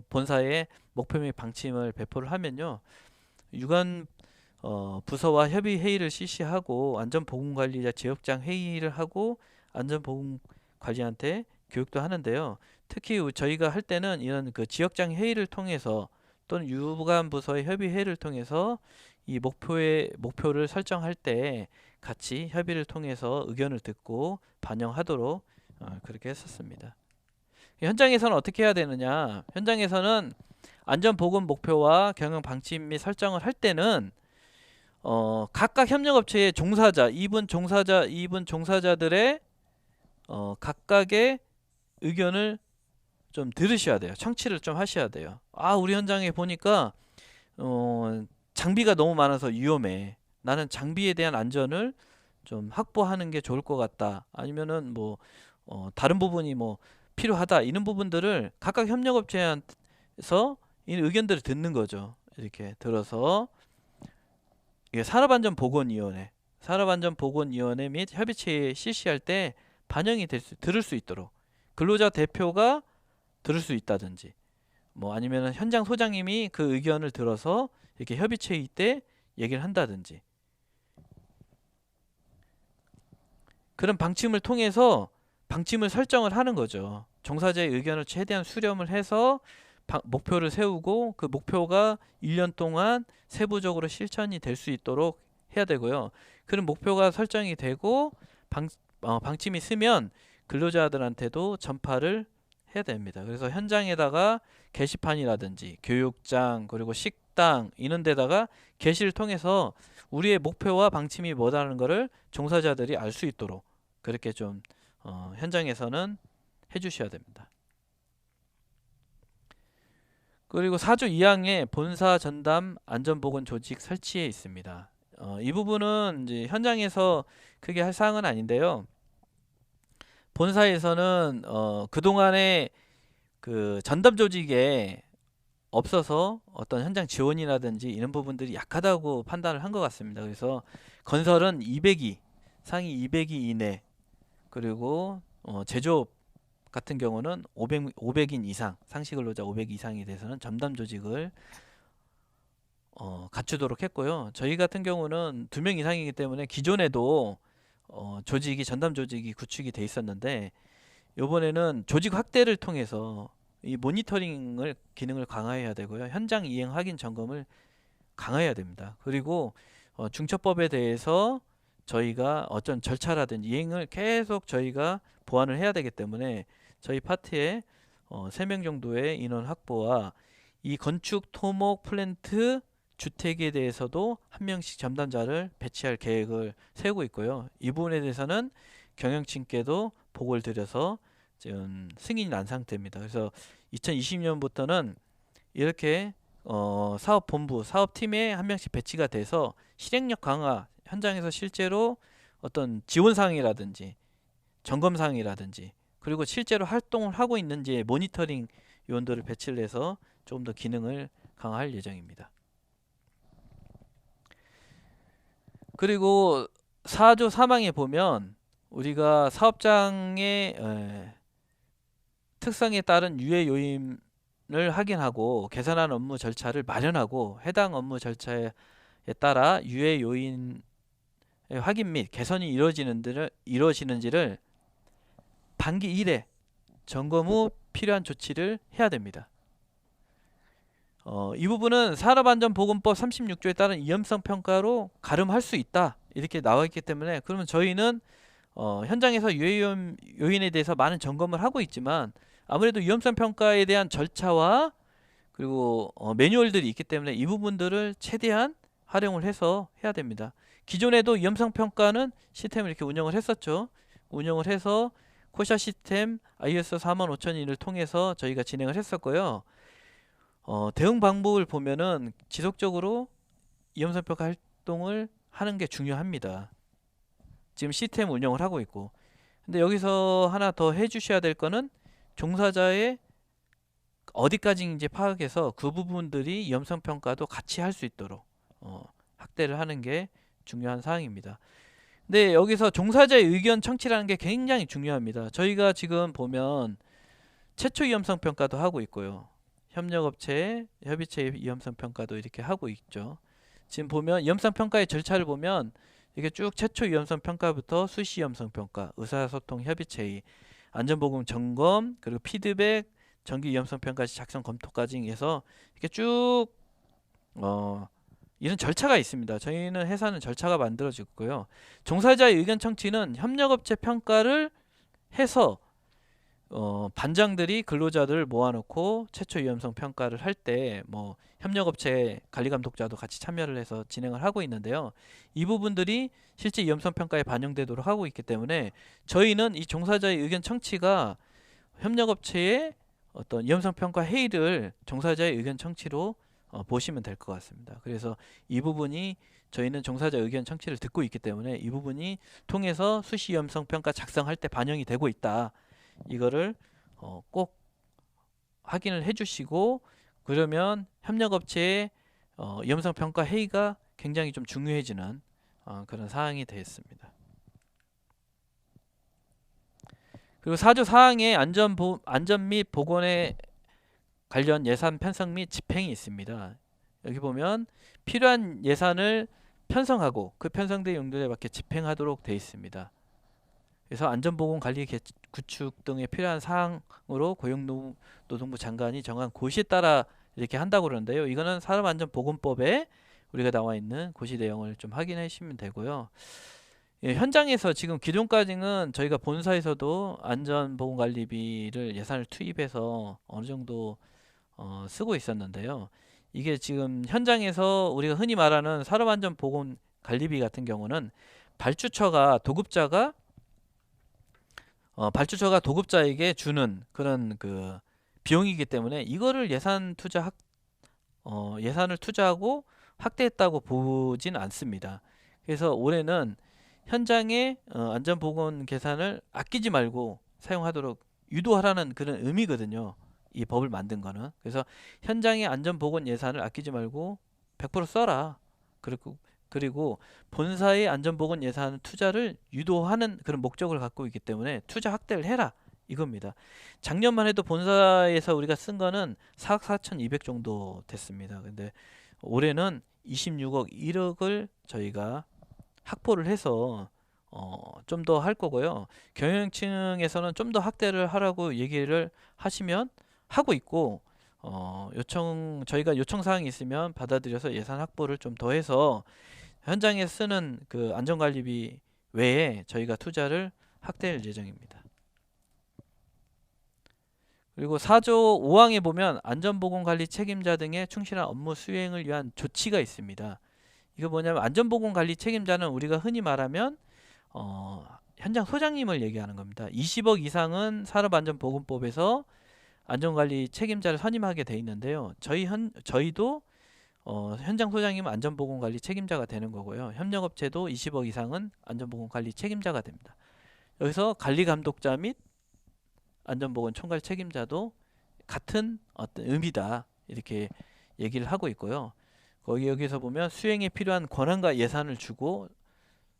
본사의 목표 및 방침을 배포를 하면요, 유관 부서와 협의 회의를 실시하고 안전보건관리자 지역장 회의를 하고 안전보건관리한테 교육도 하는데요. 특히 저희가 할 때는 이런 그 지역장 회의를 통해서 또는 유관 부서의 협의 회의를 통해서 이 목표를 설정할 때 같이 협의를 통해서 의견을 듣고 반영하도록 그렇게 했었습니다. 현장에서는 어떻게 해야 되느냐? 현장에서는 안전보건 목표와 경영 방침 및 설정을 할 때는 각각 협력업체의 종사자들의 각각의 의견을 좀 들으셔야 돼요. 청취를 좀 하셔야 돼요. 아, 우리 현장에 보니까 장비가 너무 많아서 위험해. 나는 장비에 대한 안전을 좀 확보하는 게 좋을 것 같다. 아니면은 뭐 다른 부분이 뭐 필요하다. 이런 부분들을 각각 협력업체에서 이 의견들을 듣는 거죠. 이렇게 들어서 이게 산업안전보건위원회 및 협의체에 실시할 때 반영이 들을 수 있도록 근로자 대표가 들을 수 있다든지 뭐 아니면 현장 소장님이 그 의견을 들어서 이렇게 협의체의 때 얘기를 한다든지 그런 방침을 통해서 방침을 설정을 하는 거죠. 종사자의 의견을 최대한 수렴을 해서 목표를 세우고 그 목표가 1년 동안 세부적으로 실천이 될 수 있도록 해야 되고요. 그런 목표가 설정이 되고 방침이 쓰면 근로자들한테도 전파를 해야 됩니다. 그래서 현장에다가 게시판이라든지 교육장 그리고 식당 이런 데다가 게시를 통해서 우리의 목표와 방침이 뭐다는 것을 종사자들이 알 수 있도록 그렇게 좀 현장에서는 해주셔야 됩니다. 그리고 4조 2항에 본사 전담 안전보건 조직 설치에 있습니다. 이 부분은 이제 현장에서 크게 할 사항은 아닌데요. 본사에서는 그동안에 그 전담 조직에 없어서 어떤 현장 지원이라든지 이런 부분들이 약하다고 판단을 한 것 같습니다. 그래서 건설은 200위, 상위 200위 이내, 그리고 제조업 같은 경우는 500인 이상, 상시 근로자 500 이상이 돼서는 전담 조직을 갖추도록 했고요. 저희 같은 경우는 2명 이상이기 때문에 기존에도 전담 조직이 구축이 돼 있었는데 이번에는 조직 확대를 통해서 이 모니터링을 기능을 강화해야 되고요. 현장 이행 확인 점검을 강화해야 됩니다. 그리고 중처법에 대해서 저희가 어떤 절차라든지 이행을 계속 저희가 보완을 해야 되기 때문에 저희 파트에 3명 정도의 인원 확보와 이 건축 토목 플랜트 주택에 대해서도 1명씩 전담자를 배치할 계획을 세우고 있고요. 이 부분에 대해서는 경영층께도 보고를 드려서 지금 승인이 난 상태입니다. 그래서 2020년부터는 이렇게 사업본부, 사업팀에 1명씩 배치가 돼서 실행력 강화, 현장에서 실제로 어떤 지원사항이라든지 점검사항이라든지 그리고 실제로 활동을 하고 있는지 모니터링 요원들을 배치를 해서 조금 더 기능을 강화할 예정입니다. 그리고 4조 3항에 보면 우리가 사업장의 특성에 따른 유해 요인을 확인하고 개선한 업무 절차를 마련하고 해당 업무 절차에 따라 유해 요인의 확인 및 개선이 이루어지는지를 반기 1회 점검 후 필요한 조치를 해야 됩니다. 이 부분은 산업안전보건법 36조에 따른 위험성 평가로 가름할 수 있다 이렇게 나와 있기 때문에 그러면 저희는 현장에서 유해 요인에 대해서 많은 점검을 하고 있지만 아무래도 위험성 평가에 대한 절차와 그리고 매뉴얼들이 있기 때문에 이 부분들을 최대한 활용을 해서 해야 됩니다. 기존에도 위험성 평가는 시스템을 이렇게 운영을 했었죠. 운영을 해서 코샤 시스템 ISO 45001을 통해서 저희가 진행을 했었고요. 대응 방법을 보면은 지속적으로 위험성 평가 활동을 하는 게 중요합니다. 지금 시스템 운영을 하고 있고 근데 여기서 하나 더 해주셔야 될 거는 종사자의 어디까지인지 파악해서 그 부분들이 위험성 평가도 같이 할 수 있도록 확대를 하는 게 중요한 사항입니다. 근데 여기서 종사자의 의견 청취라는 게 굉장히 중요합니다. 저희가 지금 보면 최초 위험성 평가도 하고 있고요. 협력업체, 협의체 위험성 평가도 이렇게 하고 있죠. 지금 보면 위험성 평가의 절차를 보면 이게 쭉 최초 위험성 평가부터 수시 위험성 평가, 의사소통 협의체의, 안전보건 점검, 그리고 피드백, 정기 위험성 평가 작성 검토까지 해서 이렇게 쭉 이런 절차가 있습니다. 저희는 회사는 절차가 만들어지고요. 종사자의 의견 청취는 협력업체 평가를 해서 반장들이 근로자들을 모아놓고 최초 위험성 평가를 할 때 뭐 협력업체 관리감독자도 같이 참여를 해서 진행을 하고 있는데요. 이 부분들이 실제 위험성 평가에 반영되도록 하고 있기 때문에 저희는 이 종사자의 의견 청취가 협력업체의 어떤 위험성 평가 회의를 종사자의 의견 청취로 보시면 될 것 같습니다. 그래서 이 부분이 저희는 종사자 의견 청취를 듣고 있기 때문에 이 부분이 통해서 수시 위험성 평가 작성할 때 반영이 되고 있다. 이거를 꼭 확인을 해주시고, 그러면 협력업체의 위험성 평가 회의가 굉장히 좀 중요해지는 그런 사항이 되겠습니다. 그리고 4조 사항에 안전 및 보건에 관련 예산 편성 및 집행이 있습니다. 여기 보면 필요한 예산을 편성하고 그 편성된 용도에 맞게 집행하도록 되어 있습니다. 그래서 안전보건관리 구축 등에 필요한 사항으로 고용노동부 장관이 정한 고시에 따라 이렇게 한다고 그러는데요. 이거는 산업안전보건법에 우리가 나와 있는 고시 내용을 좀 확인해 주시면 되고요. 예, 현장에서 지금 기존까지는 저희가 본사에서도 안전보건관리비를 예산을 투입해서 어느 정도 쓰고 있었는데요. 이게 지금 현장에서 우리가 흔히 말하는 산업안전보건관리비 같은 경우는 발주처가 도급자에게 주는 그런 그 비용이기 때문에 이거를 예산을 투자하고 확대했다고 보진 않습니다. 그래서 올해는 현장의 안전보건 계산을 아끼지 말고 사용하도록 유도하라는 그런 의미거든요. 이 법을 만든 거는. 그래서 현장의 안전보건 예산을 아끼지 말고 100% 써라. 그리고 본사의 안전보건 예산 투자를 유도하는 그런 목적을 갖고 있기 때문에 투자 확대를 해라. 이겁니다. 작년만 해도 본사에서 우리가 쓴 거는 4억 4,200 정도 됐습니다. 근데 올해는 26억 1억을 저희가 확보를 해서 좀 더 할 거고요. 경영층에서는 좀 더 확대를 하라고 얘기를 하시면 하고 있고, 저희가 요청 사항이 있으면 받아들여서 예산 확보를 좀 더 해서 현장에 쓰는 그 안전관리비 외에 저희가 투자를 확대할 예정입니다. 그리고 4조 5항에 보면 안전보건관리 책임자 등의 충실한 업무 수행을 위한 조치가 있습니다. 이거 뭐냐면 안전보건관리 책임자는 우리가 흔히 말하면 현장 소장님을 얘기하는 겁니다. 20억 이상은 산업안전보건법에서 안전관리 책임자를 선임하게 돼 있는데요. 저희도 현장 소장님은 안전보건관리 책임자가 되는 거고요. 협력업체도 20억 이상은 안전보건관리 책임자가 됩니다. 여기서 관리감독자 및 안전보건 총괄 책임자도 같은 어떤 의미다, 이렇게 얘기를 하고 있고요. 여기서 보면 수행에 필요한 권한과 예산을 주고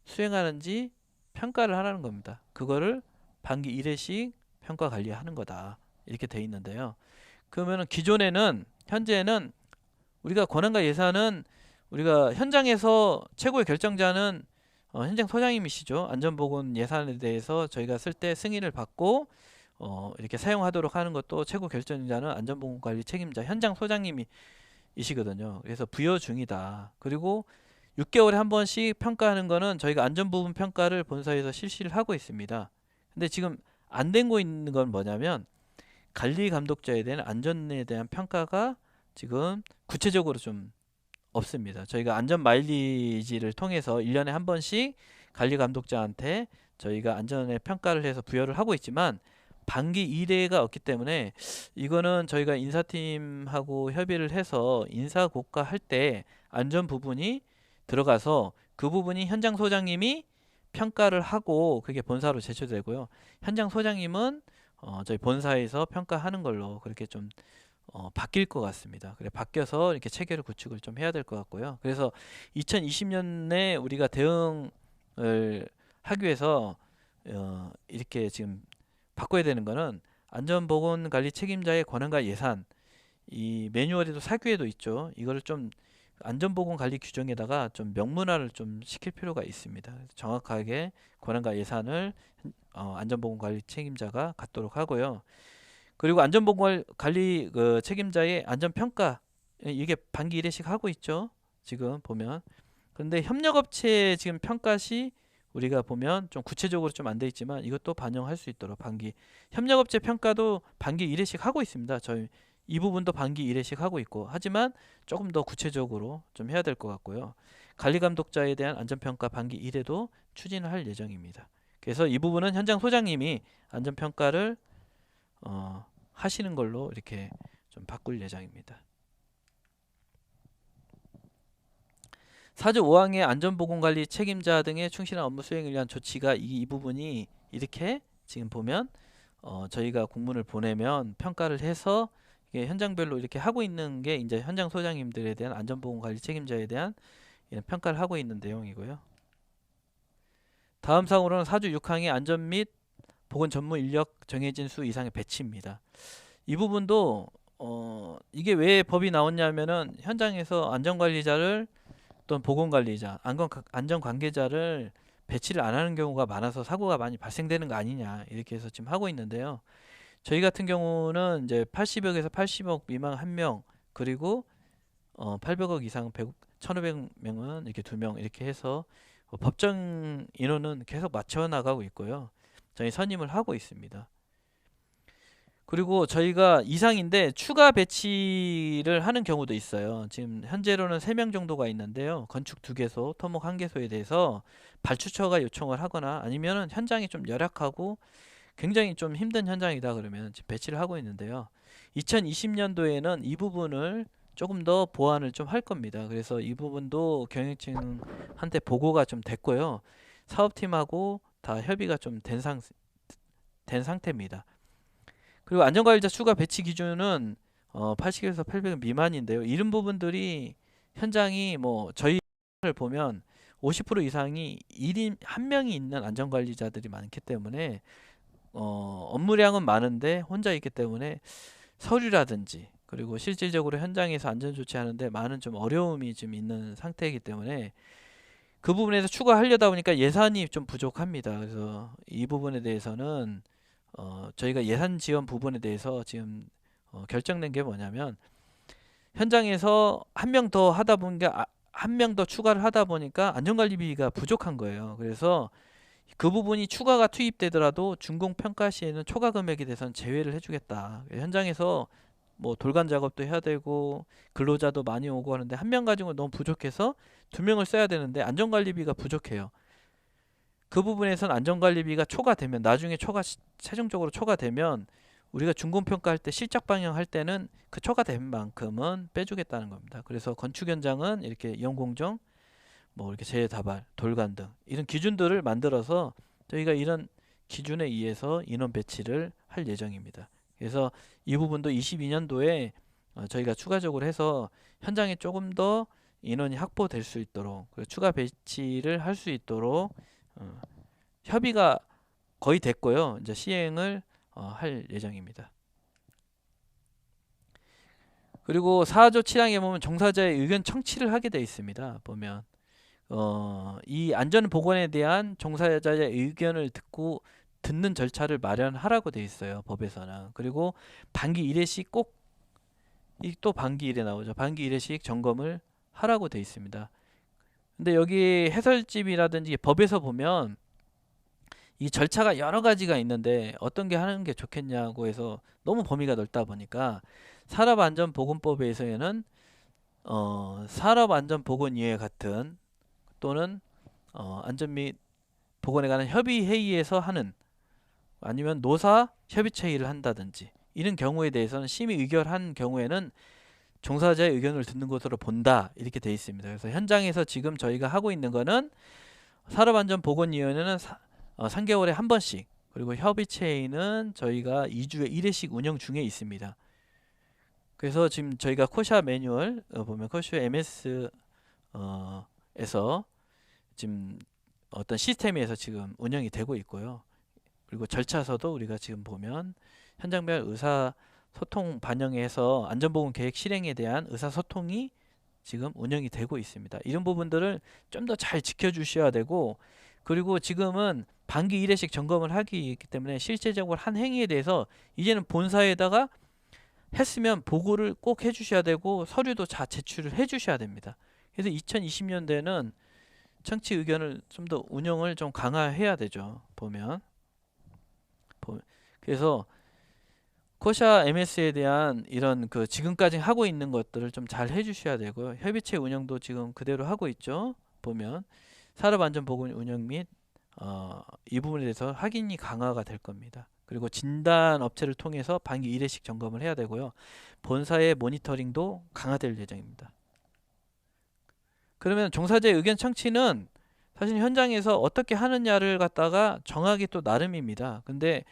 수행하는지 평가를 하라는 겁니다. 그거를 반기 1회씩 평가 관리하는 거다, 이렇게 돼 있는데요. 그러면은 현재는 우리가 권한과 예산은 우리가 현장에서 최고의 결정자는 현장 소장님이시죠. 안전보건 예산에 대해서 저희가 쓸 때 승인을 받고 이렇게 사용하도록 하는 것도 최고 결정자는 안전보건관리 책임자 현장 소장님이시거든요. 그래서 부여 중이다. 그리고 6개월에 한 번씩 평가하는 거는 저희가 안전부분 평가를 본사에서 실시를 하고 있습니다. 근데 지금 안 되고 있는 건 뭐냐면 관리 감독자에 대한 안전에 대한 평가가 지금 구체적으로 좀 없습니다. 저희가 안전 마일리지를 통해서 1년에 한 번씩 관리 감독자한테 저희가 안전에 평가를 해서 부여를 하고 있지만 반기 1회가 없기 때문에 이거는 저희가 인사팀하고 협의를 해서 인사고과 할 때 안전 부분이 들어가서 그 부분이 현장 소장님이 평가를 하고 그게 본사로 제출되고요. 현장 소장님은 저희 본사에서 평가하는 걸로 그렇게 좀 바뀔 것 같습니다. 그래 바뀌어서 이렇게 체계를 구축을 좀 해야 될 것 같고요. 그래서 2020년에 우리가 대응을 하기 위해서 이렇게 지금 바꿔야 되는 거는 안전보건관리 책임자의 권한과 예산, 이 매뉴얼에도 사규에도 있죠. 이거를 좀 안전보건관리 규정에다가 좀 명문화를 좀 시킬 필요가 있습니다. 정확하게 권한과 예산을 안전보건관리 책임자가 갖도록 하고요. 그리고 안전보건관리 그 책임자의 안전평가, 이게 반기 1회씩 하고 있죠. 지금 보면. 그런데 협력업체 지금 평가 시 우리가 보면 좀 구체적으로 좀 안 돼 있지만 이것도 반영할 수 있도록 반기 협력업체 평가도 반기 1회씩 하고 있습니다. 저희 이 부분도 반기 1회씩 하고 있고 하지만 조금 더 구체적으로 좀 해야 될 것 같고요. 관리감독자에 대한 안전평가 반기 1회도 추진을 할 예정입니다. 그래서 이 부분은 현장 소장님이 안전평가를 하시는 걸로 이렇게 좀 바꿀 예정입니다. 사조 5항의 안전보건관리 책임자 등의 충실한 업무 수행을 위한 조치가 이 부분이 이렇게 지금 보면 저희가 공문을 보내면 평가를 해서 이게 현장별로 이렇게 하고 있는 게 이제 현장 소장님들에 대한 안전보건관리 책임자에 대한 이런 평가를 하고 있는 내용이고요. 다음 사항으로는 사조 6항의 안전 및 보건 전문 인력 정해진 수 이상의 배치입니다. 이 부분도 이게 왜 법이 나왔냐면은 현장에서 안전관리자를 또는 보건관리자, 안전관계자를 배치를 안 하는 경우가 많아서 사고가 많이 발생되는 거 아니냐 이렇게 해서 지금 하고 있는데요. 저희 같은 경우는 이제 80억에서 80억 미만 1명 그리고 800억 이상 1,500명은 이렇게 2명 이렇게 해서 법정 인원은 계속 맞춰 나가고 있고요. 저희 선임을 하고 있습니다. 그리고 저희가 이상인데 추가 배치를 하는 경우도 있어요. 지금 현재로는 3명 정도가 있는데요. 건축 2개소, 토목 1개소에 대해서 발주처가 요청을 하거나 아니면은 현장이 좀 열악하고 굉장히 좀 힘든 현장이다 그러면 배치를 하고 있는데요. 2020년도에는 이 부분을 조금 더 보완을 좀 할 겁니다. 그래서 이 부분도 경영층한테 보고가 좀 됐고요. 사업팀하고 다 협의가 좀 된 상태입니다. 그리고 안전관리자 추가 배치 기준은 80에서 800 미만인데요. 이런 부분들이 현장이 뭐 저희를 보면 50% 이상이 1인 한 명이 있는 안전관리자들이 많기 때문에 업무량은 많은데 혼자 있기 때문에 서류라든지 그리고 실질적으로 현장에서 안전조치하는데 많은 좀 어려움이 좀 있는 상태이기 때문에 그 부분에서 추가하려다 보니까 예산이 좀 부족합니다. 그래서 이 부분에 대해서는 저희가 예산 지원 부분에 대해서 지금 결정된 게 뭐냐면 현장에서 한 명 더 하다 보니까 한 명 더 추가를 하다 보니까 안전관리비가 부족한 거예요. 그래서 그 부분이 추가가 투입되더라도 준공평가 시에는 초과 금액에 대해서는 제외를 해주겠다. 현장에서 뭐 돌간 작업도 해야 되고 근로자도 많이 오고 하는데 한 명 가지고 너무 부족해서 2명을 써야 되는데 안전관리비가 부족해요. 그 부분에서는 안전관리비가 초과되면 나중에 최종적으로 초과되면 우리가 준공평가할 때 실적 방영할 때는 그 초과된 만큼은 빼주겠다는 겁니다. 그래서 건축 현장은 이렇게 이용공정 뭐 이렇게 재다발, 돌간 등 이런 기준들을 만들어서 저희가 이런 기준에 의해서 인원 배치를 할 예정입니다. 그래서 이 부분도 22년도에 저희가 추가적으로 해서 현장에 조금 더 인원이 확보될 수 있도록 추가 배치를 할 수 있도록 협의가 거의 됐고요. 이제 시행을 할 예정입니다. 그리고 4조 7항에 보면 종사자의 의견 청취를 하게 되어 있습니다. 보면 이 안전보건에 대한 종사자의 의견을 듣는 절차를 마련하라고 되어 있어요. 법에서는. 그리고 반기 1회씩 꼭 또 반기 1회 나오죠. 반기 1회씩 점검을 하라고 되어 있습니다. 근데 여기 해설집이라든지 법에서 보면 이 절차가 여러 가지가 있는데 어떤 게 하는 게 좋겠냐고 해서 너무 범위가 넓다 보니까 산업안전보건법에서는 산업안전보건위원 같은 또는 안전 및 보건에 관한 협의회의에서 하는 아니면 노사 협의체의를 한다든지 이런 경우에 대해서는 심의 의결한 경우에는 종사자의 의견을 듣는 것으로 본다 이렇게 되어 있습니다. 그래서 현장에서 지금 저희가 하고 있는 거는 산업안전보건위원회는 3개월에 한 번씩 그리고 협의체는 저희가 2주에 1회씩 운영 중에 있습니다. 그래서 지금 저희가 코샤 매뉴얼 보면 코샤 MS 에서 지금 어떤 시스템에서 지금 운영이 되고 있고요. 그리고 절차서도 우리가 지금 보면 현장별 의사소통 반영해서 안전보건 계획 실행에 대한 의사소통이 지금 운영이 되고 있습니다. 이런 부분들을 좀 더 잘 지켜주셔야 되고 그리고 지금은 반기 1회씩 점검을 하기 때문에 실제적으로 한 행위에 대해서 이제는 본사에다가 했으면 보고를 꼭 해주셔야 되고 서류도 다 제출을 해주셔야 됩니다. 그래서 2020년대는 청취 의견을 좀 더 운영을 좀 강화해야 되죠. 그래서 코샤 MS에 대한 이런 그 지금까지 하고 있는 것들을 좀 잘 해주셔야 되고요. 협의체 운영도 지금 그대로 하고 있죠. 보면 산업안전보건 운영 및 이 부분에 대해서 확인이 강화가 될 겁니다. 그리고 진단 업체를 통해서 반기 1회씩 점검을 해야 되고요. 본사의 모니터링도 강화될 예정입니다. 그러면 종사자의 의견 청취는 사실 현장에서 어떻게 하느냐를 갖다가 정하기 또 나름입니다. 근데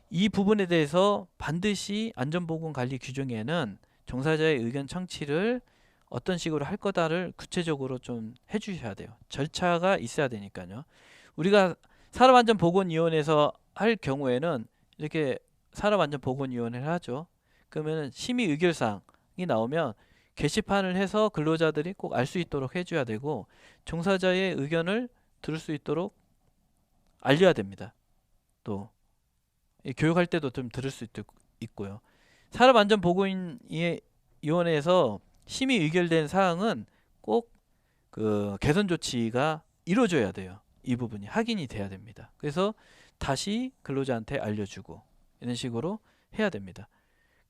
이 부분에 대해서 반드시 안전보건관리 규정에는 종사자의 의견 청취를 어떤 식으로 할 거다를 구체적으로 좀 해주셔야 돼요. 절차가 있어야 되니까요. 우리가 산업안전보건위원회에서 할 경우에는 이렇게 산업안전보건위원회를 하죠. 그러면 심의 의결사항이 나오면 게시판을 해서 근로자들이 꼭 알 수 있도록 해줘야 되고, 종사자의 의견을 들을 수 있도록 알려야 됩니다. 또 교육할 때도 좀 들을 수 있고요. 산업안전보건위원회에서 심의 의결된 사항은 꼭 그 개선 조치가 이루어져야 돼요. 이 부분이 확인이 돼야 됩니다. 그래서 다시 근로자한테 알려주고 이런 식으로 해야 됩니다.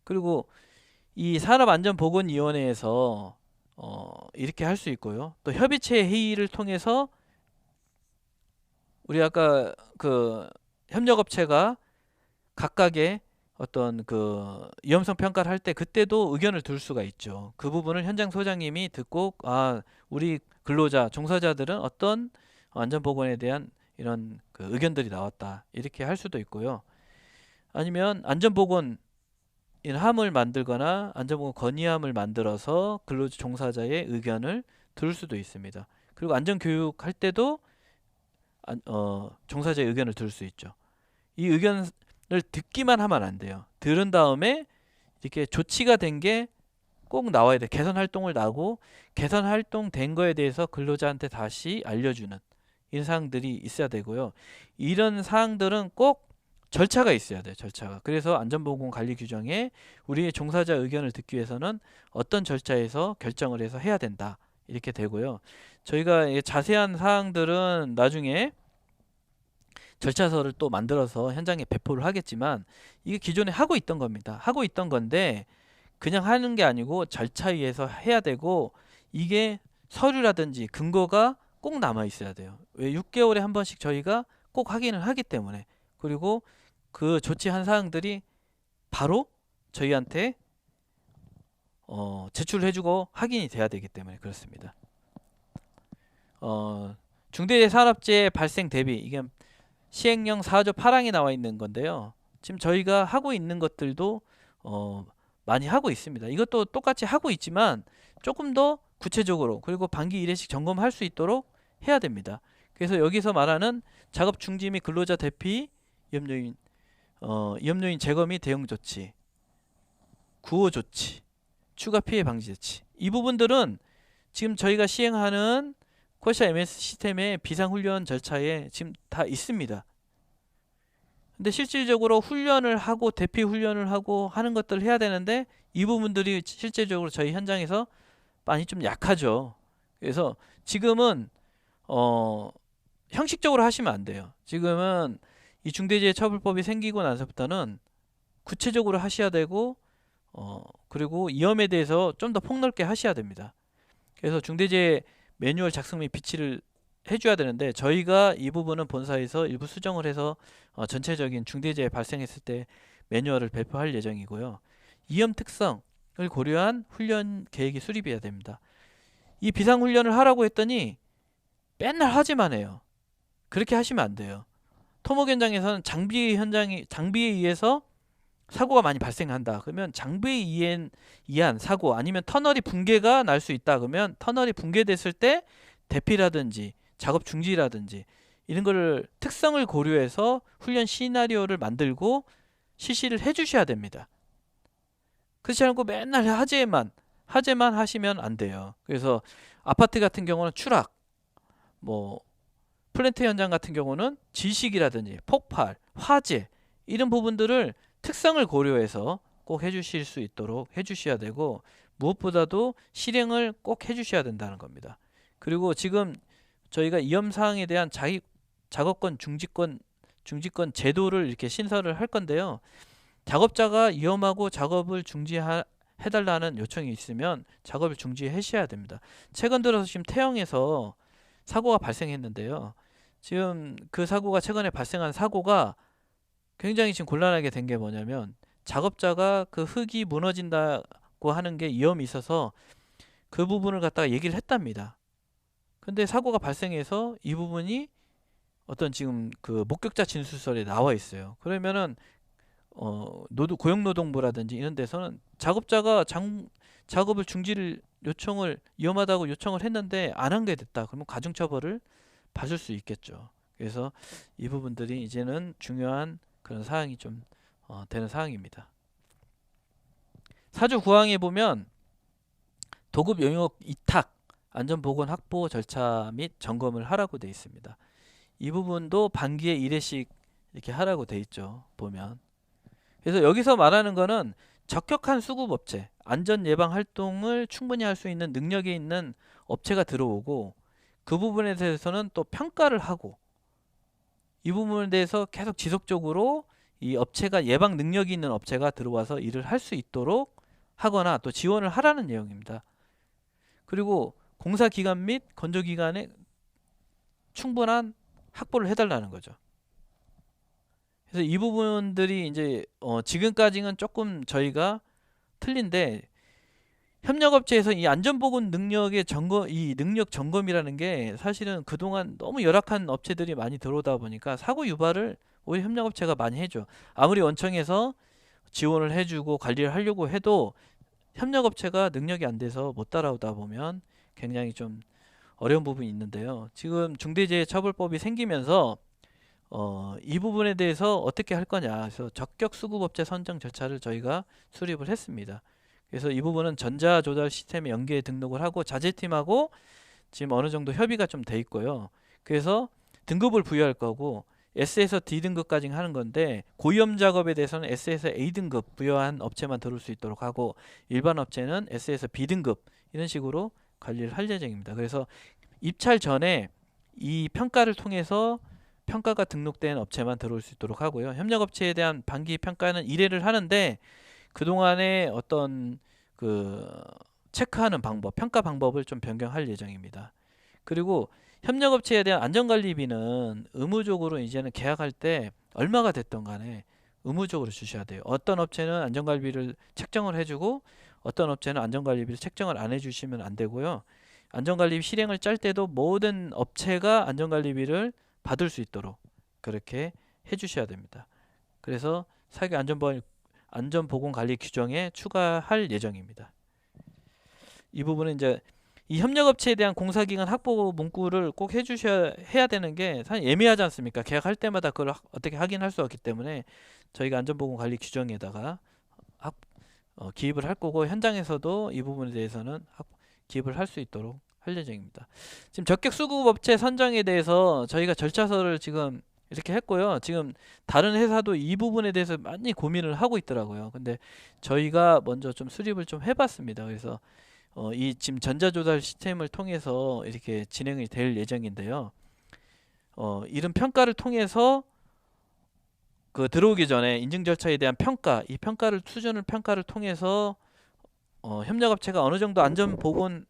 그리고 이 산업안전보건위원회에서 이렇게 할 수 있고요. 또 협의체 회의를 통해서 우리 아까 그 협력업체가 각각의 어떤 그 위험성 평가를 할 때 그때도 의견을 들 수가 있죠. 그 부분을 현장 소장님이 듣고 우리 근로자, 종사자들은 어떤 안전보건에 대한 이런 그 의견들이 나왔다. 이렇게 할 수도 있고요. 아니면 안전보건 함을 만들거나 안전보건 건의함을 만들어서 근로자 종사자의 의견을 들을 수도 있습니다. 그리고 안전교육 할 때도 종사자의 의견을 들을 수 있죠. 이 의견을 듣기만 하면 안 돼요. 들은 다음에 이렇게 조치가 된 게 꼭 나와야 돼. 개선 활동을 나고 개선 활동 된 거에 대해서 근로자한테 다시 알려주는 이런 사항들이 있어야 되고요. 이런 사항들은 꼭 절차가 있어야 돼요. 절차가. 그래서 안전보건 관리 규정에 우리의 종사자 의견을 듣기 위해서는 어떤 절차에서 결정을 해서 해야 된다. 이렇게 되고요. 저희가 자세한 사항들은 나중에 절차서를 또 만들어서 현장에 배포를 하겠지만 이게 기존에 하고 있던 겁니다. 하고 있던 건데 그냥 하는 게 아니고 절차에 의해서 해야 되고, 이게 서류라든지 근거가 꼭 남아 있어야 돼요. 왜 6개월에 한 번씩 저희가 꼭 확인을 하기 때문에. 그리고 그 조치한 사항들이 바로 저희한테 제출해주고 확인이 돼야 되기 때문에 그렇습니다. 중대재해산업재해 발생 대비, 이게 시행령 4조 8항에 나와 있는 건데요. 지금 저희가 하고 있는 것들도 많이 하고 있습니다. 이것도 똑같이 하고 있지만 조금 더 구체적으로, 그리고 반기 1회씩 점검할 수 있도록 해야 됩니다. 그래서 여기서 말하는 작업 중지 및 근로자 대피 위험요인 제거 및 대응 조치, 구호 조치, 추가 피해 방지 조치, 이 부분들은 지금 저희가 시행하는 코샤 MS 시스템의 비상훈련 절차에 지금 다 있습니다. 근데 실질적으로 훈련을 하고 대피 훈련을 하고 하는 것들을 해야 되는데 이 부분들이 실제적으로 저희 현장에서 많이 좀 약하죠. 그래서 지금은 형식적으로 하시면 안 돼요. 지금은 이 중대재해처벌법이 생기고 나서부터는 구체적으로 하셔야 되고 그리고 위험에 대해서 좀 더 폭넓게 하셔야 됩니다. 그래서 중대재해 매뉴얼 작성 및 비치를 해줘야 되는데 저희가 이 부분은 본사에서 일부 수정을 해서 전체적인 중대재해 발생했을 때 매뉴얼을 배포할 예정이고요. 위험 특성을 고려한 훈련 계획이 수립해야 됩니다. 이 비상훈련을 하라고 했더니 맨날 하지만 해요. 그렇게 하시면 안 돼요. 토목 현장에서는 장비에 의해서 사고가 많이 발생한다. 그러면 장비에 의한 사고, 아니면 터널이 붕괴가 날 수 있다. 그러면 터널이 붕괴됐을 때 대피라든지 작업 중지라든지 이런 거를 특성을 고려해서 훈련 시나리오를 만들고 실시를 해 주셔야 됩니다. 그렇지 않고 맨날 하재만 하시면 안 돼요. 그래서 아파트 같은 경우는 추락, 플랜트 현장 같은 경우는 지식이라든지 폭발, 화재 이런 부분들을 특성을 고려해서 꼭 해주실 수 있도록 해주셔야 되고, 무엇보다도 실행을 꼭 해주셔야 된다는 겁니다. 그리고 지금 저희가 위험 사항에 대한 작업권 중지권 제도를 이렇게 신설을 할 건데요. 작업자가 위험하고 작업을 해달라는 요청이 있으면 작업을 중지하셔야 됩니다. 최근 들어서 지금 태영에서 사고가 발생했는데요. 지금 그 사고가 최근에 발생한 사고가 굉장히 지금 곤란하게 된 게 뭐냐면, 작업자가 그 흙이 무너진다고 하는 게 위험이 있어서 그 부분을 갖다가 얘기를 했답니다. 근데 사고가 발생해서 이 부분이 어떤 지금 그 목격자 진술서에 나와 있어요. 그러면은 고용노동부라든지 이런 데서는 작업자가 작업을 중지를 위험하다고 요청을 했는데 안 한 게 됐다. 그러면 가중처벌을 받을 수 있겠죠. 그래서 이 부분들이 이제는 중요한 그런 사항이 좀 되는 사항입니다. 사주 구항에 보면 도급 용역 이탁, 안전보건 확보 절차 및 점검을 하라고 되어 있습니다. 이 부분도 반기에 1회씩 이렇게 하라고 되어 있죠. 보면. 그래서 여기서 말하는 거는 적격한 수급업체, 안전 예방 활동을 충분히 할 수 있는 능력이 있는 업체가 들어오고, 그 부분에 대해서는 또 평가를 하고, 이 부분에 대해서 계속 지속적으로 이 업체가 예방 능력이 있는 업체가 들어와서 일을 할 수 있도록 하거나 또 지원을 하라는 내용입니다. 그리고 공사기간 및 건조기간에 충분한 확보를 해달라는 거죠. 그래서 이 부분들이 이제 지금까지는 조금 저희가 틀린데, 협력업체에서 이 안전보건 능력의 이 능력 점검이라는 게 사실은 그동안 너무 열악한 업체들이 많이 들어오다 보니까 사고 유발을 오히려 협력업체가 많이 해줘. 아무리 원청에서 지원을 해주고 관리를 하려고 해도 협력업체가 능력이 안 돼서 못 따라오다 보면 굉장히 좀 어려운 부분이 있는데요. 지금 중대재해처벌법이 생기면서 이 부분에 대해서 어떻게 할 거냐, 그래서 적격 수급업체 선정 절차를 저희가 수립을 했습니다. 그래서 이 부분은 전자조달 시스템에 연계 등록을 하고 자재팀하고 지금 어느 정도 협의가 좀 돼 있고요. 그래서 등급을 부여할 거고, S에서 D등급까지 하는 건데, 고위험 작업에 대해서는 S에서 A등급 부여한 업체만 들어올 수 있도록 하고, 일반 업체는 S에서 B등급 이런 식으로 관리를 할 예정입니다. 그래서 입찰 전에 이 평가를 통해서 평가가 등록된 업체만 들어올 수 있도록 하고요. 협력업체에 대한 반기 평가는 1회를 하는데, 그동안의 어떤 그 체크하는 방법, 평가 방법을 좀 변경할 예정입니다. 그리고 협력업체에 대한 안전관리비는 의무적으로 이제는 계약할 때 얼마가 됐던 간에 의무적으로 주셔야 돼요. 어떤 업체는 안전관리비를 책정을 해주고 어떤 업체는 안전관리비를 책정을 안 해주시면 안 되고요. 안전관리비 실행을 짤 때도 모든 업체가 안전관리비를 받을 수 있도록 그렇게 해주셔야 됩니다. 그래서 사기 안전보건관리 규정에 추가할 예정입니다. 이 부분은 이제 이 협력업체에 대한 공사기간 확보 문구를 꼭 해야 되는 게 사실 애매하지 않습니까? 계약할 때마다 그걸 어떻게 확인할 수 없기 때문에 저희가 안전보건관리 규정에다가 기입을 할 거고, 현장에서도 이 부분에 대해서는 기입을 할 수 있도록 할 예정입니다. 지금 적격 수급업체 선정에 대해서 저희가 절차서를 지금 이렇게 했고요. 지금 다른 회사도 이 부분에 대해서 많이 고민을 하고 있더라고요. 근데 저희가 먼저 좀 수립을 좀 해봤습니다. 그래서 이 지금 전자조달 시스템을 통해서 이렇게 진행이 될 예정인데요. 이런 평가를 통해서 그 들어오기 전에 인증 절차에 대한 평가, 이 평가를 통해서 협력업체가 어느 정도 안전보건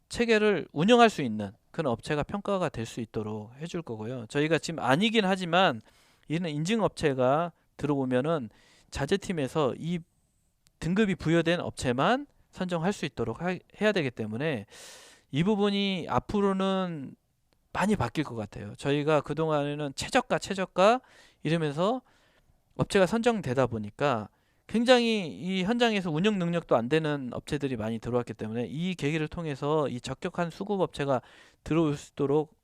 체계를 운영할 수 있는 그런 업체가 평가가 될 수 있도록 해줄 거고요. 저희가 지금 아니긴 하지만 이런 인증업체가 들어오면은 자재팀에서 이 등급이 부여된 업체만 선정할 수 있도록 해야 되기 때문에 이 부분이 앞으로는 많이 바뀔 것 같아요. 저희가 그동안에는 최저가 이러면서 업체가 선정되다 보니까 굉장히 이 현장에서 운영 능력도 안 되는 업체들이 많이 들어왔기 때문에 이 계기를 통해서 이 적격한 수급업체가 들어올 수 있도록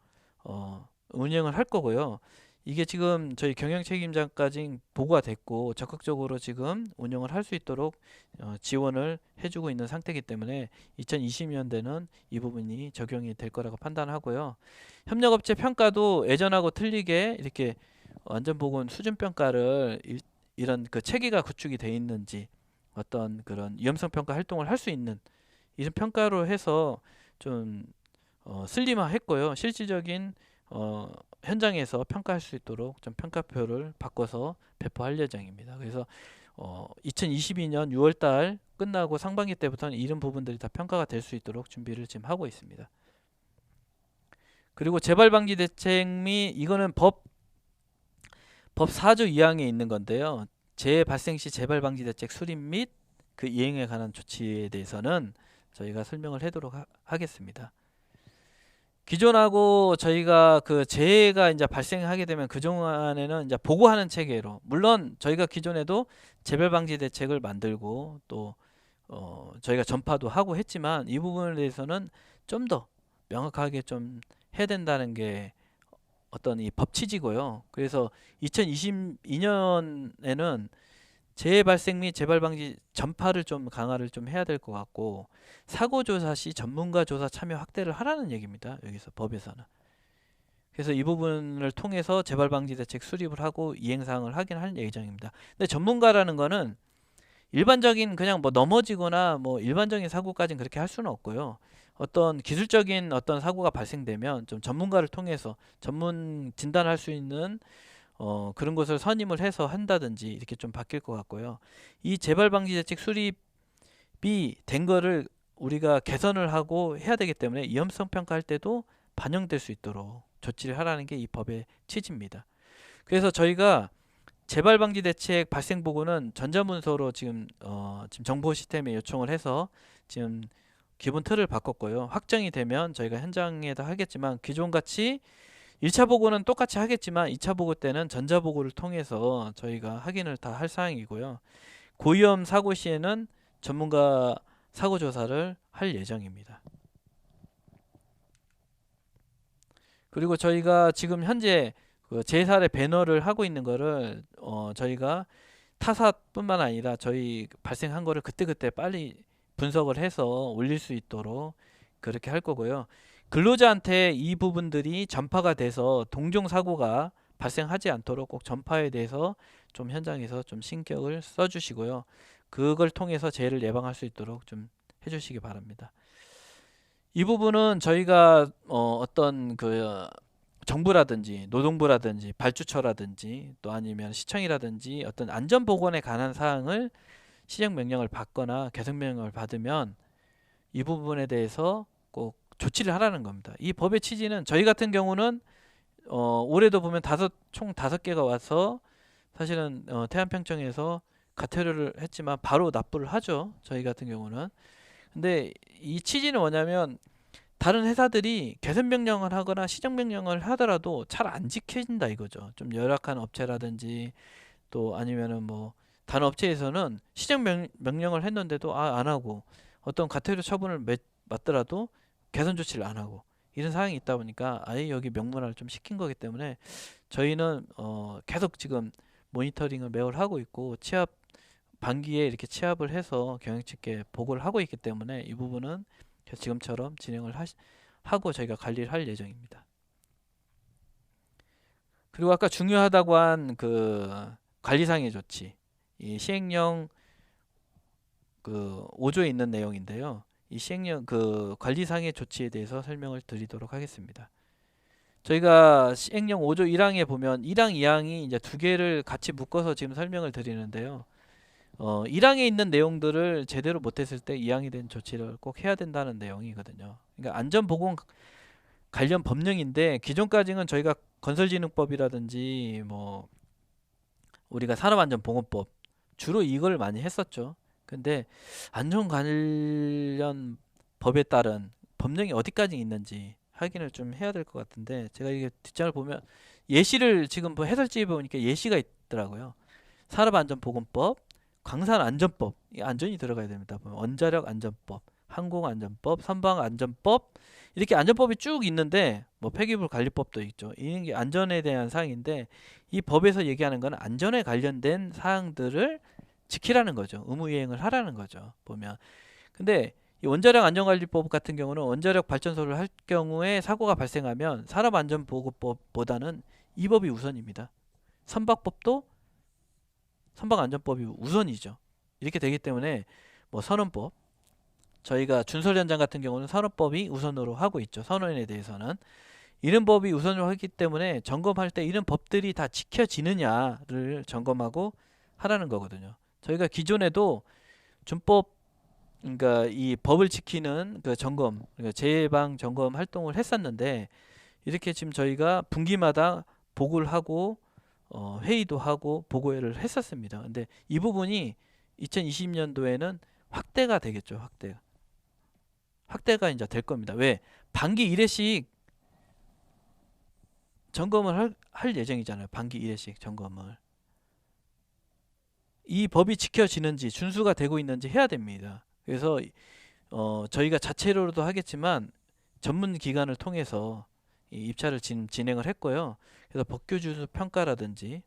운영을 할 거고요. 이게 지금 저희 경영책임자까지 보고가 됐고 적극적으로 지금 운영을 할 수 있도록 지원을 해주고 있는 상태이기 때문에 2020년대는 이 부분이 적용이 될 거라고 판단하고요. 협력업체 평가도 예전하고 틀리게 이렇게 안전보건 수준평가를 이런 그 체계가 구축이 돼 있는지, 어떤 그런 위험성 평가 활동을 할 수 있는 이런 평가로 해서 좀 슬림화했고요. 실질적인 현장에서 평가할 수 있도록 좀 평가표를 바꿔서 배포할 예정입니다. 그래서 2022년 6월달 끝나고 상반기 때부터는 이런 부분들이 다 평가가 될 수 있도록 준비를 지금 하고 있습니다. 그리고 재발방지 대책 및 이거는 법 4조 2항에 있는 건데요. 재해 발생 시 재발방지 대책 수립 및 그 이행에 관한 조치에 대해서는 저희가 설명을 하도록 하겠습니다. 기존하고 저희가 그 재해가 이제 발생하게 되면 그동안에는 이제 보고하는 체계로, 물론 저희가 기존에도 재발 방지 대책을 만들고 또 저희가 전파도 하고 했지만 이 부분에 대해서는 좀 더 명확하게 좀 해야 된다는 게 어떤 이 법 취지고요. 그래서 2022년에는 재해 발생 및 재발 방지 전파를 좀 강화를 좀 해야 될 것 같고, 사고 조사 시 전문가 조사 참여 확대를 하라는 얘기입니다. 여기서 법에서는. 그래서 이 부분을 통해서 재발 방지 대책 수립을 하고 이행 사항을 하긴 할 예정입니다. 근데 전문가라는 거는 일반적인 그냥 뭐 넘어지거나 뭐 일반적인 사고까지는 그렇게 할 수는 없고요. 어떤 기술적인 어떤 사고가 발생되면 좀 전문가를 통해서 전문 진단할 수 있는 그런 것을 선임을 해서 한다든지 이렇게 좀 바뀔 것 같고요. 이 재발 방지 대책 수립이 된 거를 우리가 개선을 하고 해야 되기 때문에 위험성 평가할 때도 반영될 수 있도록 조치를 하라는 게 이 법의 취지입니다. 그래서 저희가 재발 방지 대책 발생 보고는 전자문서로 지금 정보 시스템에 요청을 해서 지금 기본 틀을 바꿨고요. 확정이 되면 저희가 현장에다 하겠지만 기존같이 1차 보고는 똑같이 하겠지만 2차 보고 때는 전자보고를 통해서 저희가 확인을 다 할 사항이고요. 고위험 사고 시에는 전문가 사고 조사를 할 예정입니다. 그리고 저희가 지금 현재 그 재해사례 배너를 하고 있는 거를 저희가 타사뿐만 아니라 저희 발생한 거를 그때그때 빨리 분석을 해서 올릴 수 있도록 그렇게 할 거고요. 근로자한테 이 부분들이 전파가 돼서 동종 사고가 발생하지 않도록 꼭 전파에 대해서 좀 현장에서 좀 신경을 써주시고요. 그걸 통해서 재해를 예방할 수 있도록 좀 해주시기 바랍니다. 이 부분은 저희가 어떤 그 정부라든지 노동부라든지 발주처라든지 또 아니면 시청이라든지 어떤 안전보건에 관한 사항을 시행명령을 받거나 개선명령을 받으면 이 부분에 대해서 꼭 조치를 하라는 겁니다. 이 법의 취지는 저희 같은 경우는 올해도 보면 총 5개가 와서 사실은 태안평청에서 과태료를 했지만 바로 납부를 하죠. 저희 같은 경우는. 근데 이 취지는 뭐냐면 다른 회사들이 개선명령을 하거나 시정명령을 하더라도 잘 안 지켜진다 이거죠. 좀 열악한 업체라든지 또 아니면은 뭐 다른 업체에서는 시정명령을 했는데도 안 하고 어떤 과태료 처분을 맞더라도 개선 조치를 안 하고 이런 상황이 있다 보니까 아예 여기 명문화를 좀 시킨 거기 때문에 저희는 계속 지금 모니터링을 매월 하고 있고 취합 반기에 이렇게 취합을 해서 경영측에 보고를 하고 있기 때문에 이 부분은 지금처럼 진행을 하고 저희가 관리를 할 예정입니다. 그리고 아까 중요하다고 한 그 관리상의 조치, 이 시행령 그 5조에 있는 내용인데요. 이 시행령 그 관리상의 조치에 대해서 설명을 드리도록 하겠습니다. 저희가 시행령 5조 1항에 보면 1항, 2항이 이제 두 개를 같이 묶어서 지금 설명을 드리는데요. 1항에 있는 내용들을 제대로 못했을 때 2항이 된 조치를 꼭 해야 된다는 내용이거든요. 그러니까 안전보건 관련 법령인데 기존까지는 저희가 건설진흥법이라든지 뭐 우리가 산업안전보건법 주로 이걸 많이 했었죠. 근데 안전 관련 법에 따른 법령이 어디까지 있는지 확인을 좀 해야 될 것 같은데 제가 이게 뒷장을 보면 예시를 지금 뭐 해설지에 보니까 예시가 있더라고요. 산업안전보건법, 광산안전법, 이 안전이 들어가야 됩니다. 원자력안전법, 항공안전법, 선박안전법 이렇게 안전법이 쭉 있는데 뭐 폐기물 관리법도 있죠. 이런 게 안전에 대한 사항인데 이 법에서 얘기하는 건 안전에 관련된 사항들을 지키라는 거죠. 의무이행을 하라는 거죠. 보면. 근데 이 원자력 안전관리법 같은 경우는 원자력 발전소를 할 경우에 사고가 발생하면 산업안전보건법보다는 이 법이 우선입니다. 선박법도 선박안전법이 우선이죠. 이렇게 되기 때문에 뭐 선원법, 저희가 준설 현장 같은 경우는 산업법이 우선으로 하고 있죠. 선원에 대해서는. 이런 법이 우선으로 하기 때문에 점검할 때 이런 법들이 다 지켜지느냐를 점검하고 하라는 거거든요. 저희가 기존에도 준법, 그러니까 이 법을 지키는 그 점검, 그러니까 재방 점검 활동을 했었는데, 이렇게 지금 저희가 분기마다 보고를 하고 회의도 하고 보고회를 했었습니다. 근데 이 부분이 2020년도에는 확대가 되겠죠. 확대가 이제 될 겁니다. 왜? 반기 1회씩 점검을 할 예정이잖아요. 반기 1회씩 점검을. 이 법이 지켜지는지 준수가 되고 있는지 해야 됩니다. 그래서 저희가 자체로도 하겠지만 전문 기관을 통해서 이 입찰을 진행을 했고요. 그래서 법규 준수 평가라든지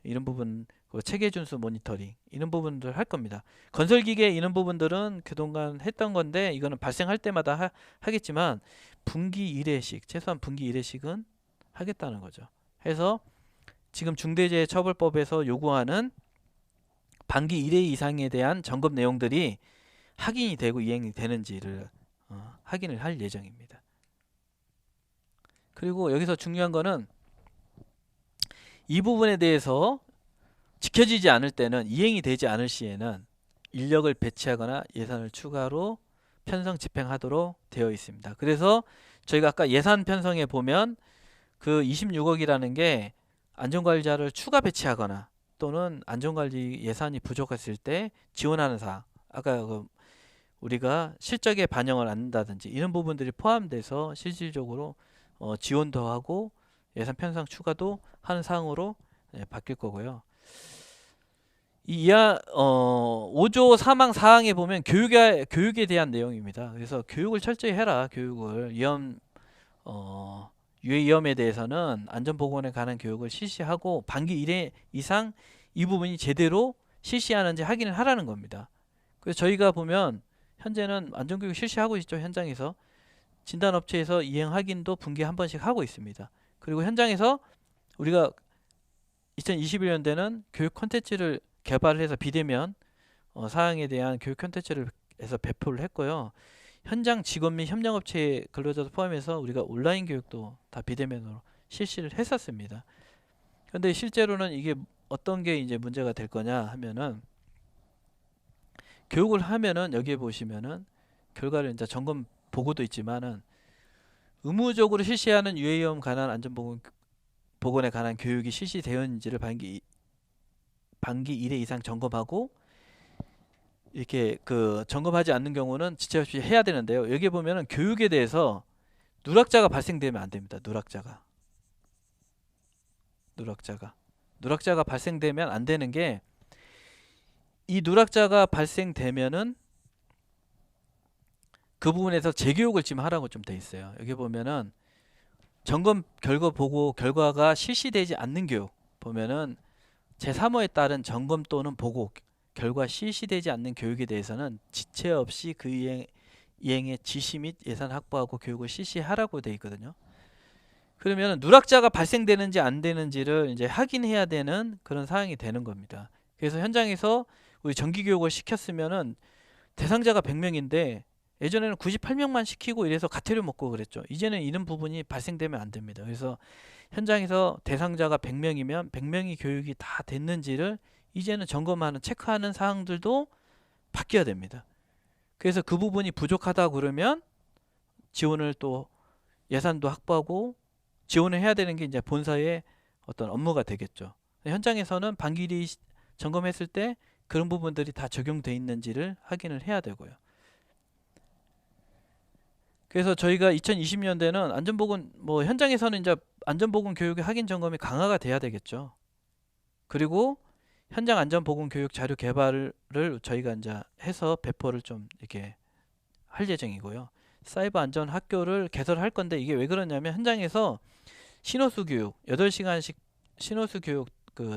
이런 부분, 체계 준수 모니터링 이런 부분들 할 겁니다. 건설기계 이런 부분들은 그동안 했던 건데 이거는 발생할 때마다 하겠지만 분기 1회씩 최소한 분기 1회씩은 하겠다는 거죠. 해서 지금 중대재해처벌법에서 요구하는 반기 1회 이상에 대한 점검 내용들이 확인이 되고 이행이 되는지를 확인을 할 예정입니다. 그리고 여기서 중요한 거는 이 부분에 대해서 지켜지지 않을 때는, 이행이 되지 않을 시에는 인력을 배치하거나 예산을 추가로 편성 집행하도록 되어 있습니다. 그래서 저희가 아까 예산 편성에 보면 그 26억이라는 게 안전관리자를 추가 배치하거나 또는 안전관리 예산이 부족했을 때 지원하는 사항, 아까 우리가 실적에 반영을 않는다든지 이런 부분들이 포함돼서 실질적으로 지원도 하고 예산 편성 추가도 하는 사항으로 바뀔 거고요. 이 이하 5조 사망 사항에 보면 교육에 대한 내용입니다. 그래서 교육을 철저히 해라. 교육을 유해 위험에 대해서는 안전보건에 관한 교육을 실시하고 반기 1회 이상 이 부분이 제대로 실시하는지 확인을 하라는 겁니다. 그래서 저희가 보면 현재는 안전교육 실시하고 있죠. 현장에서 진단업체에서 이행 확인도 분기에 한 번씩 하고 있습니다. 그리고 현장에서 우리가 2021년대는 교육 콘텐츠를 개발을 해서 비대면 사항에 대한 교육 콘텐츠를 해서 배포를 했고요. 현장 직원 및 협력업체 근로자도 포함해서 우리가 온라인 교육도 다 비대면으로 실시를 했었습니다. 그런데 실제로는 이게 어떤 게 이제 문제가 될 거냐 하면은, 교육을 하면은 여기에 보시면은 결과를 이제 점검 보고도 있지만은 의무적으로 실시하는 유해위험 관한 안전보건에 관한 교육이 실시되었는지를 반기 1회 이상 점검하고, 이렇게 점검하지 않는 경우는 지체 없이 해야 되는데요. 여기 보면은 교육에 대해서 누락자가 발생되면 안 됩니다. 누락자가 발생되면 안 되는 게, 이 누락자가 발생되면은 그 부분에서 재교육을 지금 하라고 좀 돼 있어요. 여기 보면은 점검 결과 보고 결과가 실시되지 않는 교육 보면은 제3호에 따른 점검 또는 보고 결과 실시되지 않는 교육에 대해서는 지체 없이 그 이행의 지시 및 예산 확보하고 교육을 실시하라고 돼 있거든요. 그러면 누락자가 발생되는지 안 되는지를 이제 확인해야 되는 그런 사항이 되는 겁니다. 그래서 현장에서 우리 정기교육을 시켰으면은 대상자가 100명인데 예전에는 98명만 시키고 이래서 가태료 먹고 그랬죠. 이제는 이런 부분이 발생되면 안 됩니다. 그래서 현장에서 대상자가 100명이면 100명이 교육이 다 됐는지를 이제는 점검하는, 체크하는 사항들도 바뀌어야 됩니다. 그래서 그 부분이 부족하다 그러면 지원을 또 예산도 확보하고 지원을 해야 되는 게 이제 본사의 어떤 업무가 되겠죠. 현장에서는 반기일이 점검했을 때 그런 부분들이 다 적용돼 있는지를 확인을 해야 되고요. 그래서 저희가 2020년대는 안전보건, 현장에서는 이제 안전보건 교육의 확인 점검이 강화가 돼야 되겠죠. 그리고 현장 안전보건 교육 자료 개발을 저희가 이제 해서 배포를 좀 이렇게 할 예정이고요. 사이버 안전 학교를 개설할 건데, 이게 왜 그러냐면 현장에서 신호수 교육 8시간씩 신호수 교육,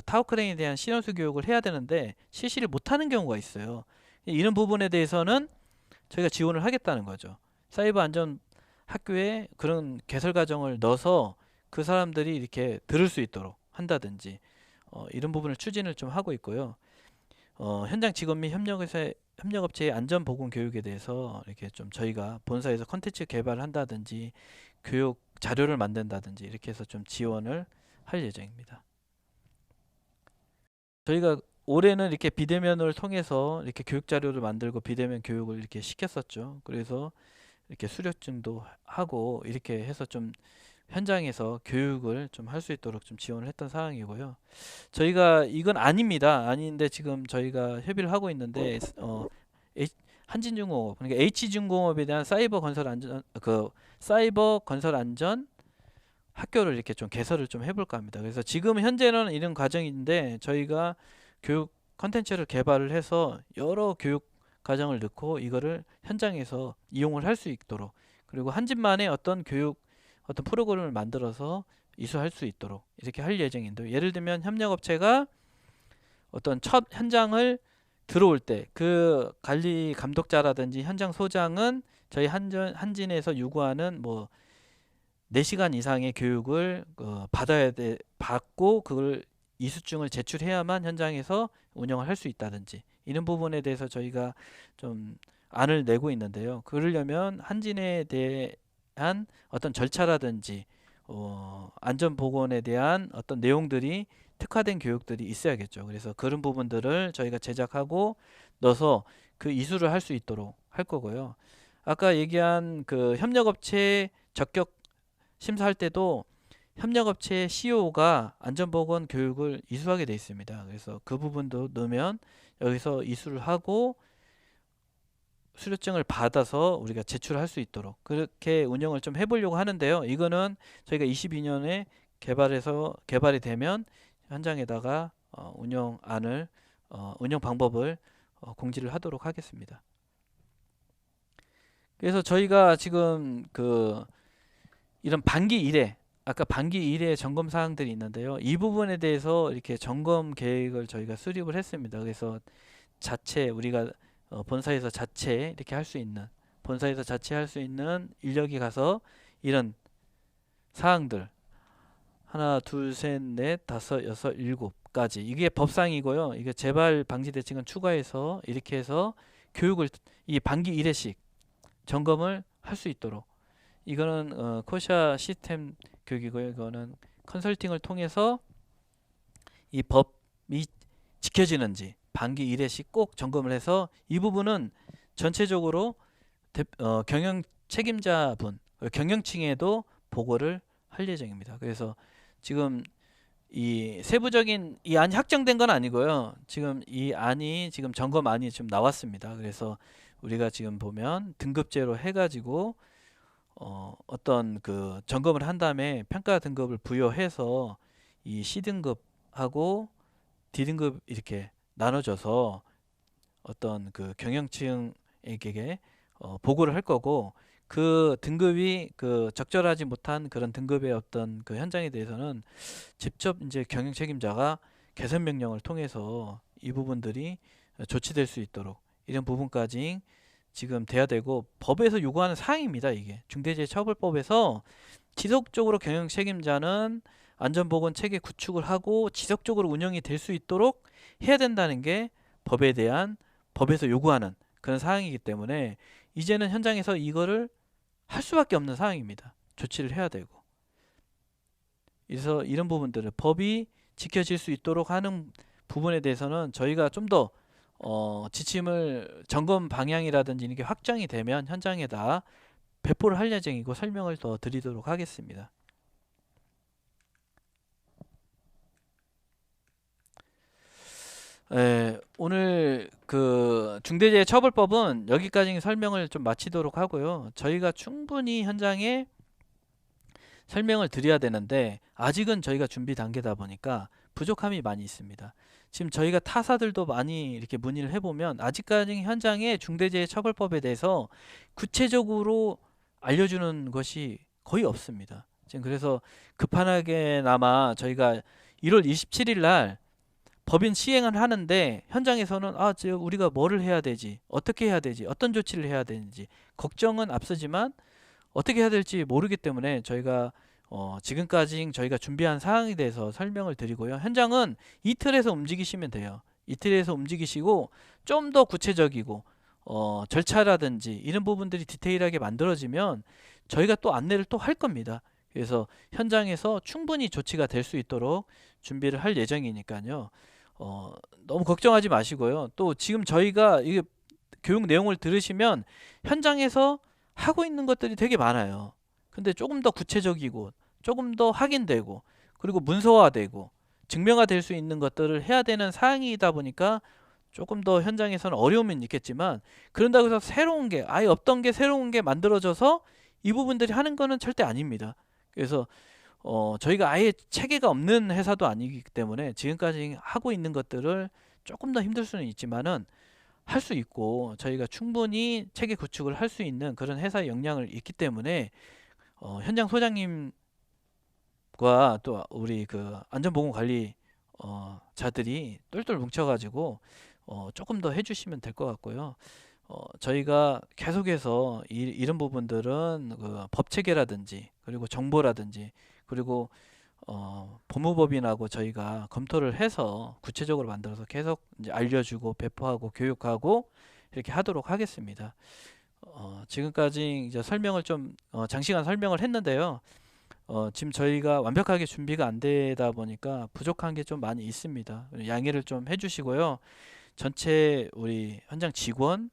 타워크레인에 대한 신호수 교육을 해야 되는데 실시를 못하는 경우가 있어요. 이런 부분에 대해서는 저희가 지원을 하겠다는 거죠. 사이버 안전 학교에 그런 개설 과정을 넣어서 그 사람들이 이렇게 들을 수 있도록 한다든지 이런 부분을 추진을 좀 하고 있고요. 현장 직원 및 협력업체 협력업체의 안전보건 교육에 대해서 이렇게 좀 저희가 본사에서 컨텐츠 개발을 한다든지 교육 자료를 만든다든지 이렇게 해서 좀 지원을 할 예정입니다. 저희가 올해는 이렇게 비대면을 통해서 이렇게 교육 자료를 만들고 비대면 교육을 이렇게 시켰었죠. 그래서 이렇게 수료증도 하고 이렇게 해서 좀 현장에서 교육을 좀 할 수 있도록 좀 지원을 했던 상황이고요. 저희가 이건 아닙니다. 아닌데 지금 저희가 협의를 하고 있는데 한진중공업 그러니까 H중공업에 대한 사이버 건설 안전 학교를 이렇게 좀 개설을 좀 해볼까 합니다. 그래서 지금 현재는 이런 과정인데 저희가 교육 컨텐츠를 개발을 해서 여러 교육 과정을 넣고 이거를 현장에서 이용을 할 수 있도록 그리고 한 집만의 어떤 교육 어떤 프로그램을 만들어서 이수할 수 있도록 이렇게 할 예정인데요. 예를 들면 협력업체가 어떤 첫 현장을 들어올 때 그 관리 감독자라든지 현장 소장은 저희 한진에서 요구하는 뭐 4시간 이상의 교육을 받고 그걸 이수증을 제출해야만 현장에서 운영을 할 수 있다든지 이런 부분에 대해서 저희가 좀 안을 내고 있는데요. 그러려면 한진에 대한 어떤 절차라든지 안전보건에 대한 어떤 내용들이 특화된 교육들이 있어야겠죠. 그래서 그런 부분들을 저희가 제작하고 넣어서 그 이수를 할 수 있도록 할 거고요. 아까 얘기한 그 협력업체 적격 심사할 때도 협력업체 CEO가 안전보건 교육을 이수하게 돼 있습니다. 그래서 그 부분도 넣으면 여기서 이수를 하고 수료증을 받아서 우리가 제출할 수 있도록 그렇게 운영을 좀 해보려고 하는데요. 이거는 저희가 22년에 개발이 되면 현장에다가 운영 방법을 공지를 하도록 하겠습니다. 그래서 저희가 지금 이런 반기 1회 아까 반기 1회 점검 사항들이 있는데요. 이 부분에 대해서 이렇게 점검 계획을 저희가 수립을 했습니다. 그래서 우리가 본사에서 자체 이렇게 할 수 있는 본사에서 자체 할 수 있는 인력이 가서 이런 사항들 하나 둘셋넷 다섯 여섯 일곱까지 이게 법상이고요. 이게 재발 방지 대책은 추가해서 이렇게 해서 교육을 이 반기 1회씩 점검을 할 수 있도록 이거는 코샤 시스템 교육이고요. 이거는 컨설팅을 통해서 이 법이 지켜지는지 반기 1회씩 꼭 점검을 해서 이 부분은 전체적으로 경영 책임자분, 경영층에도 보고를 할 예정입니다. 그래서 지금 이 세부적인 이 안이 확정된 건 아니고요. 지금 이 안이 지금 점검안이 지금 나왔습니다. 그래서 우리가 지금 보면 등급제로 해가지고 어떤 그 점검을 한 다음에 평가 등급을 부여해서 이 C등급하고 D등급 이렇게 나눠져서 어떤 그 경영층에게 보고를 할 거고 그 등급이 적절하지 못한 그런 등급의 어떤 그 현장에 대해서는 직접 이제 경영 책임자가 개선 명령을 통해서 이 부분들이 조치될 수 있도록 이런 부분까지 지금 돼야 되고 법에서 요구하는 사항입니다. 이게 중대재해처벌법에서 지속적으로 경영 책임자는 안전보건 체계 구축을 하고 지속적으로 운영이 될 수 있도록 해야 된다는 게 법에서 요구하는 그런 사항이기 때문에 이제는 현장에서 이거를 할 수밖에 없는 상황입니다. 조치를 해야 되고 그래서 이런 부분들을 법이 지켜질 수 있도록 하는 부분에 대해서는 저희가 좀 더 지침을 점검 방향이라든지 이렇게 확정이 되면 현장에다 배포를 할 예정이고 설명을 더 드리도록 하겠습니다. 오늘 중대재해처벌법은 여기까지 설명을 좀 마치도록 하고요. 저희가 충분히 현장에 설명을 드려야 되는데 아직은 저희가 준비 단계다 보니까 부족함이 많이 있습니다. 지금 저희가 타사들도 많이 이렇게 문의를 해보면 아직까지 현장에 중대재해처벌법에 대해서 구체적으로 알려주는 것이 거의 없습니다. 지금 그래서 급하게나마 저희가 1월 27일 날 법인 시행을 하는데 현장에서는 우리가 뭐를 해야 되지, 어떻게 해야 되지, 어떤 조치를 해야 되는지 걱정은 앞서지만 어떻게 해야 될지 모르기 때문에 저희가 지금까지 저희가 준비한 사항에 대해서 설명을 드리고요. 현장은 이틀에서 움직이시면 돼요. 이틀에서 움직이시고 좀 더 구체적이고 절차라든지 이런 부분들이 디테일하게 만들어지면 저희가 또 안내를 또 할 겁니다. 그래서 현장에서 충분히 조치가 될 수 있도록 준비를 할 예정이니까요. 너무 걱정하지 마시고요. 또 지금 저희가 이게 교육 내용을 들으시면 현장에서 하고 있는 것들이 되게 많아요. 근데 조금 더 구체적이고 조금 더 확인되고 그리고 문서화되고 증명화될 수 있는 것들을 해야 되는 사항이다 보니까 조금 더 현장에서는 어려움은 있겠지만, 그런다고 해서 새로운 게 아예 없던 게 새로운 게 만들어져서 이 부분들이 하는 거는 절대 아닙니다. 그래서 저희가 아예 체계가 없는 회사도 아니기 때문에 지금까지 하고 있는 것들을 조금 더 힘들 수는 있지만은 할 수 있고 저희가 충분히 체계 구축을 할 수 있는 그런 회사의 역량을 있기 때문에 현장 소장님과 또 우리 그 안전보건관리 자들이 똘똘 뭉쳐가지고 조금 더 해주시면 될 것 같고요. 저희가 계속해서 이런 부분들은 그 법체계라든지 그리고 정보라든지 그리고 법무법인하고 저희가 검토를 해서 구체적으로 만들어서 계속 이제 알려주고 배포하고 교육하고 이렇게 하도록 하겠습니다. 지금까지 이제 설명을 좀 장시간 설명을 했는데요. 지금 저희가 완벽하게 준비가 안 되다 보니까 부족한 게 좀 많이 있습니다. 양해를 좀 해주시고요. 전체 우리 현장 직원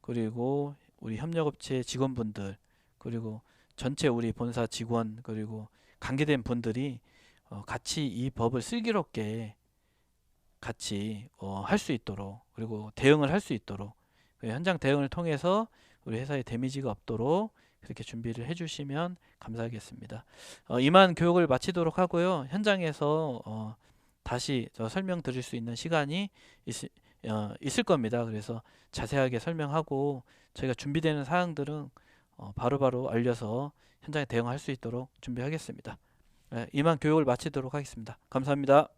그리고 우리 협력업체 직원분들 그리고 전체 우리 본사 직원 그리고 관계된 분들이 같이 이 법을 슬기롭게 같이 할 수 있도록 그리고 대응을 할 수 있도록 현장 대응을 통해서 우리 회사에 데미지가 없도록 그렇게 준비를 해주시면 감사하겠습니다. 이만 교육을 마치도록 하고요. 현장에서 다시 설명드릴 수 있는 시간이 있을 겁니다. 그래서 자세하게 설명하고 저희가 준비되는 사항들은 바로바로 알려서 현장에 대응할 수 있도록 준비하겠습니다. 이만 교육을 마치도록 하겠습니다. 감사합니다.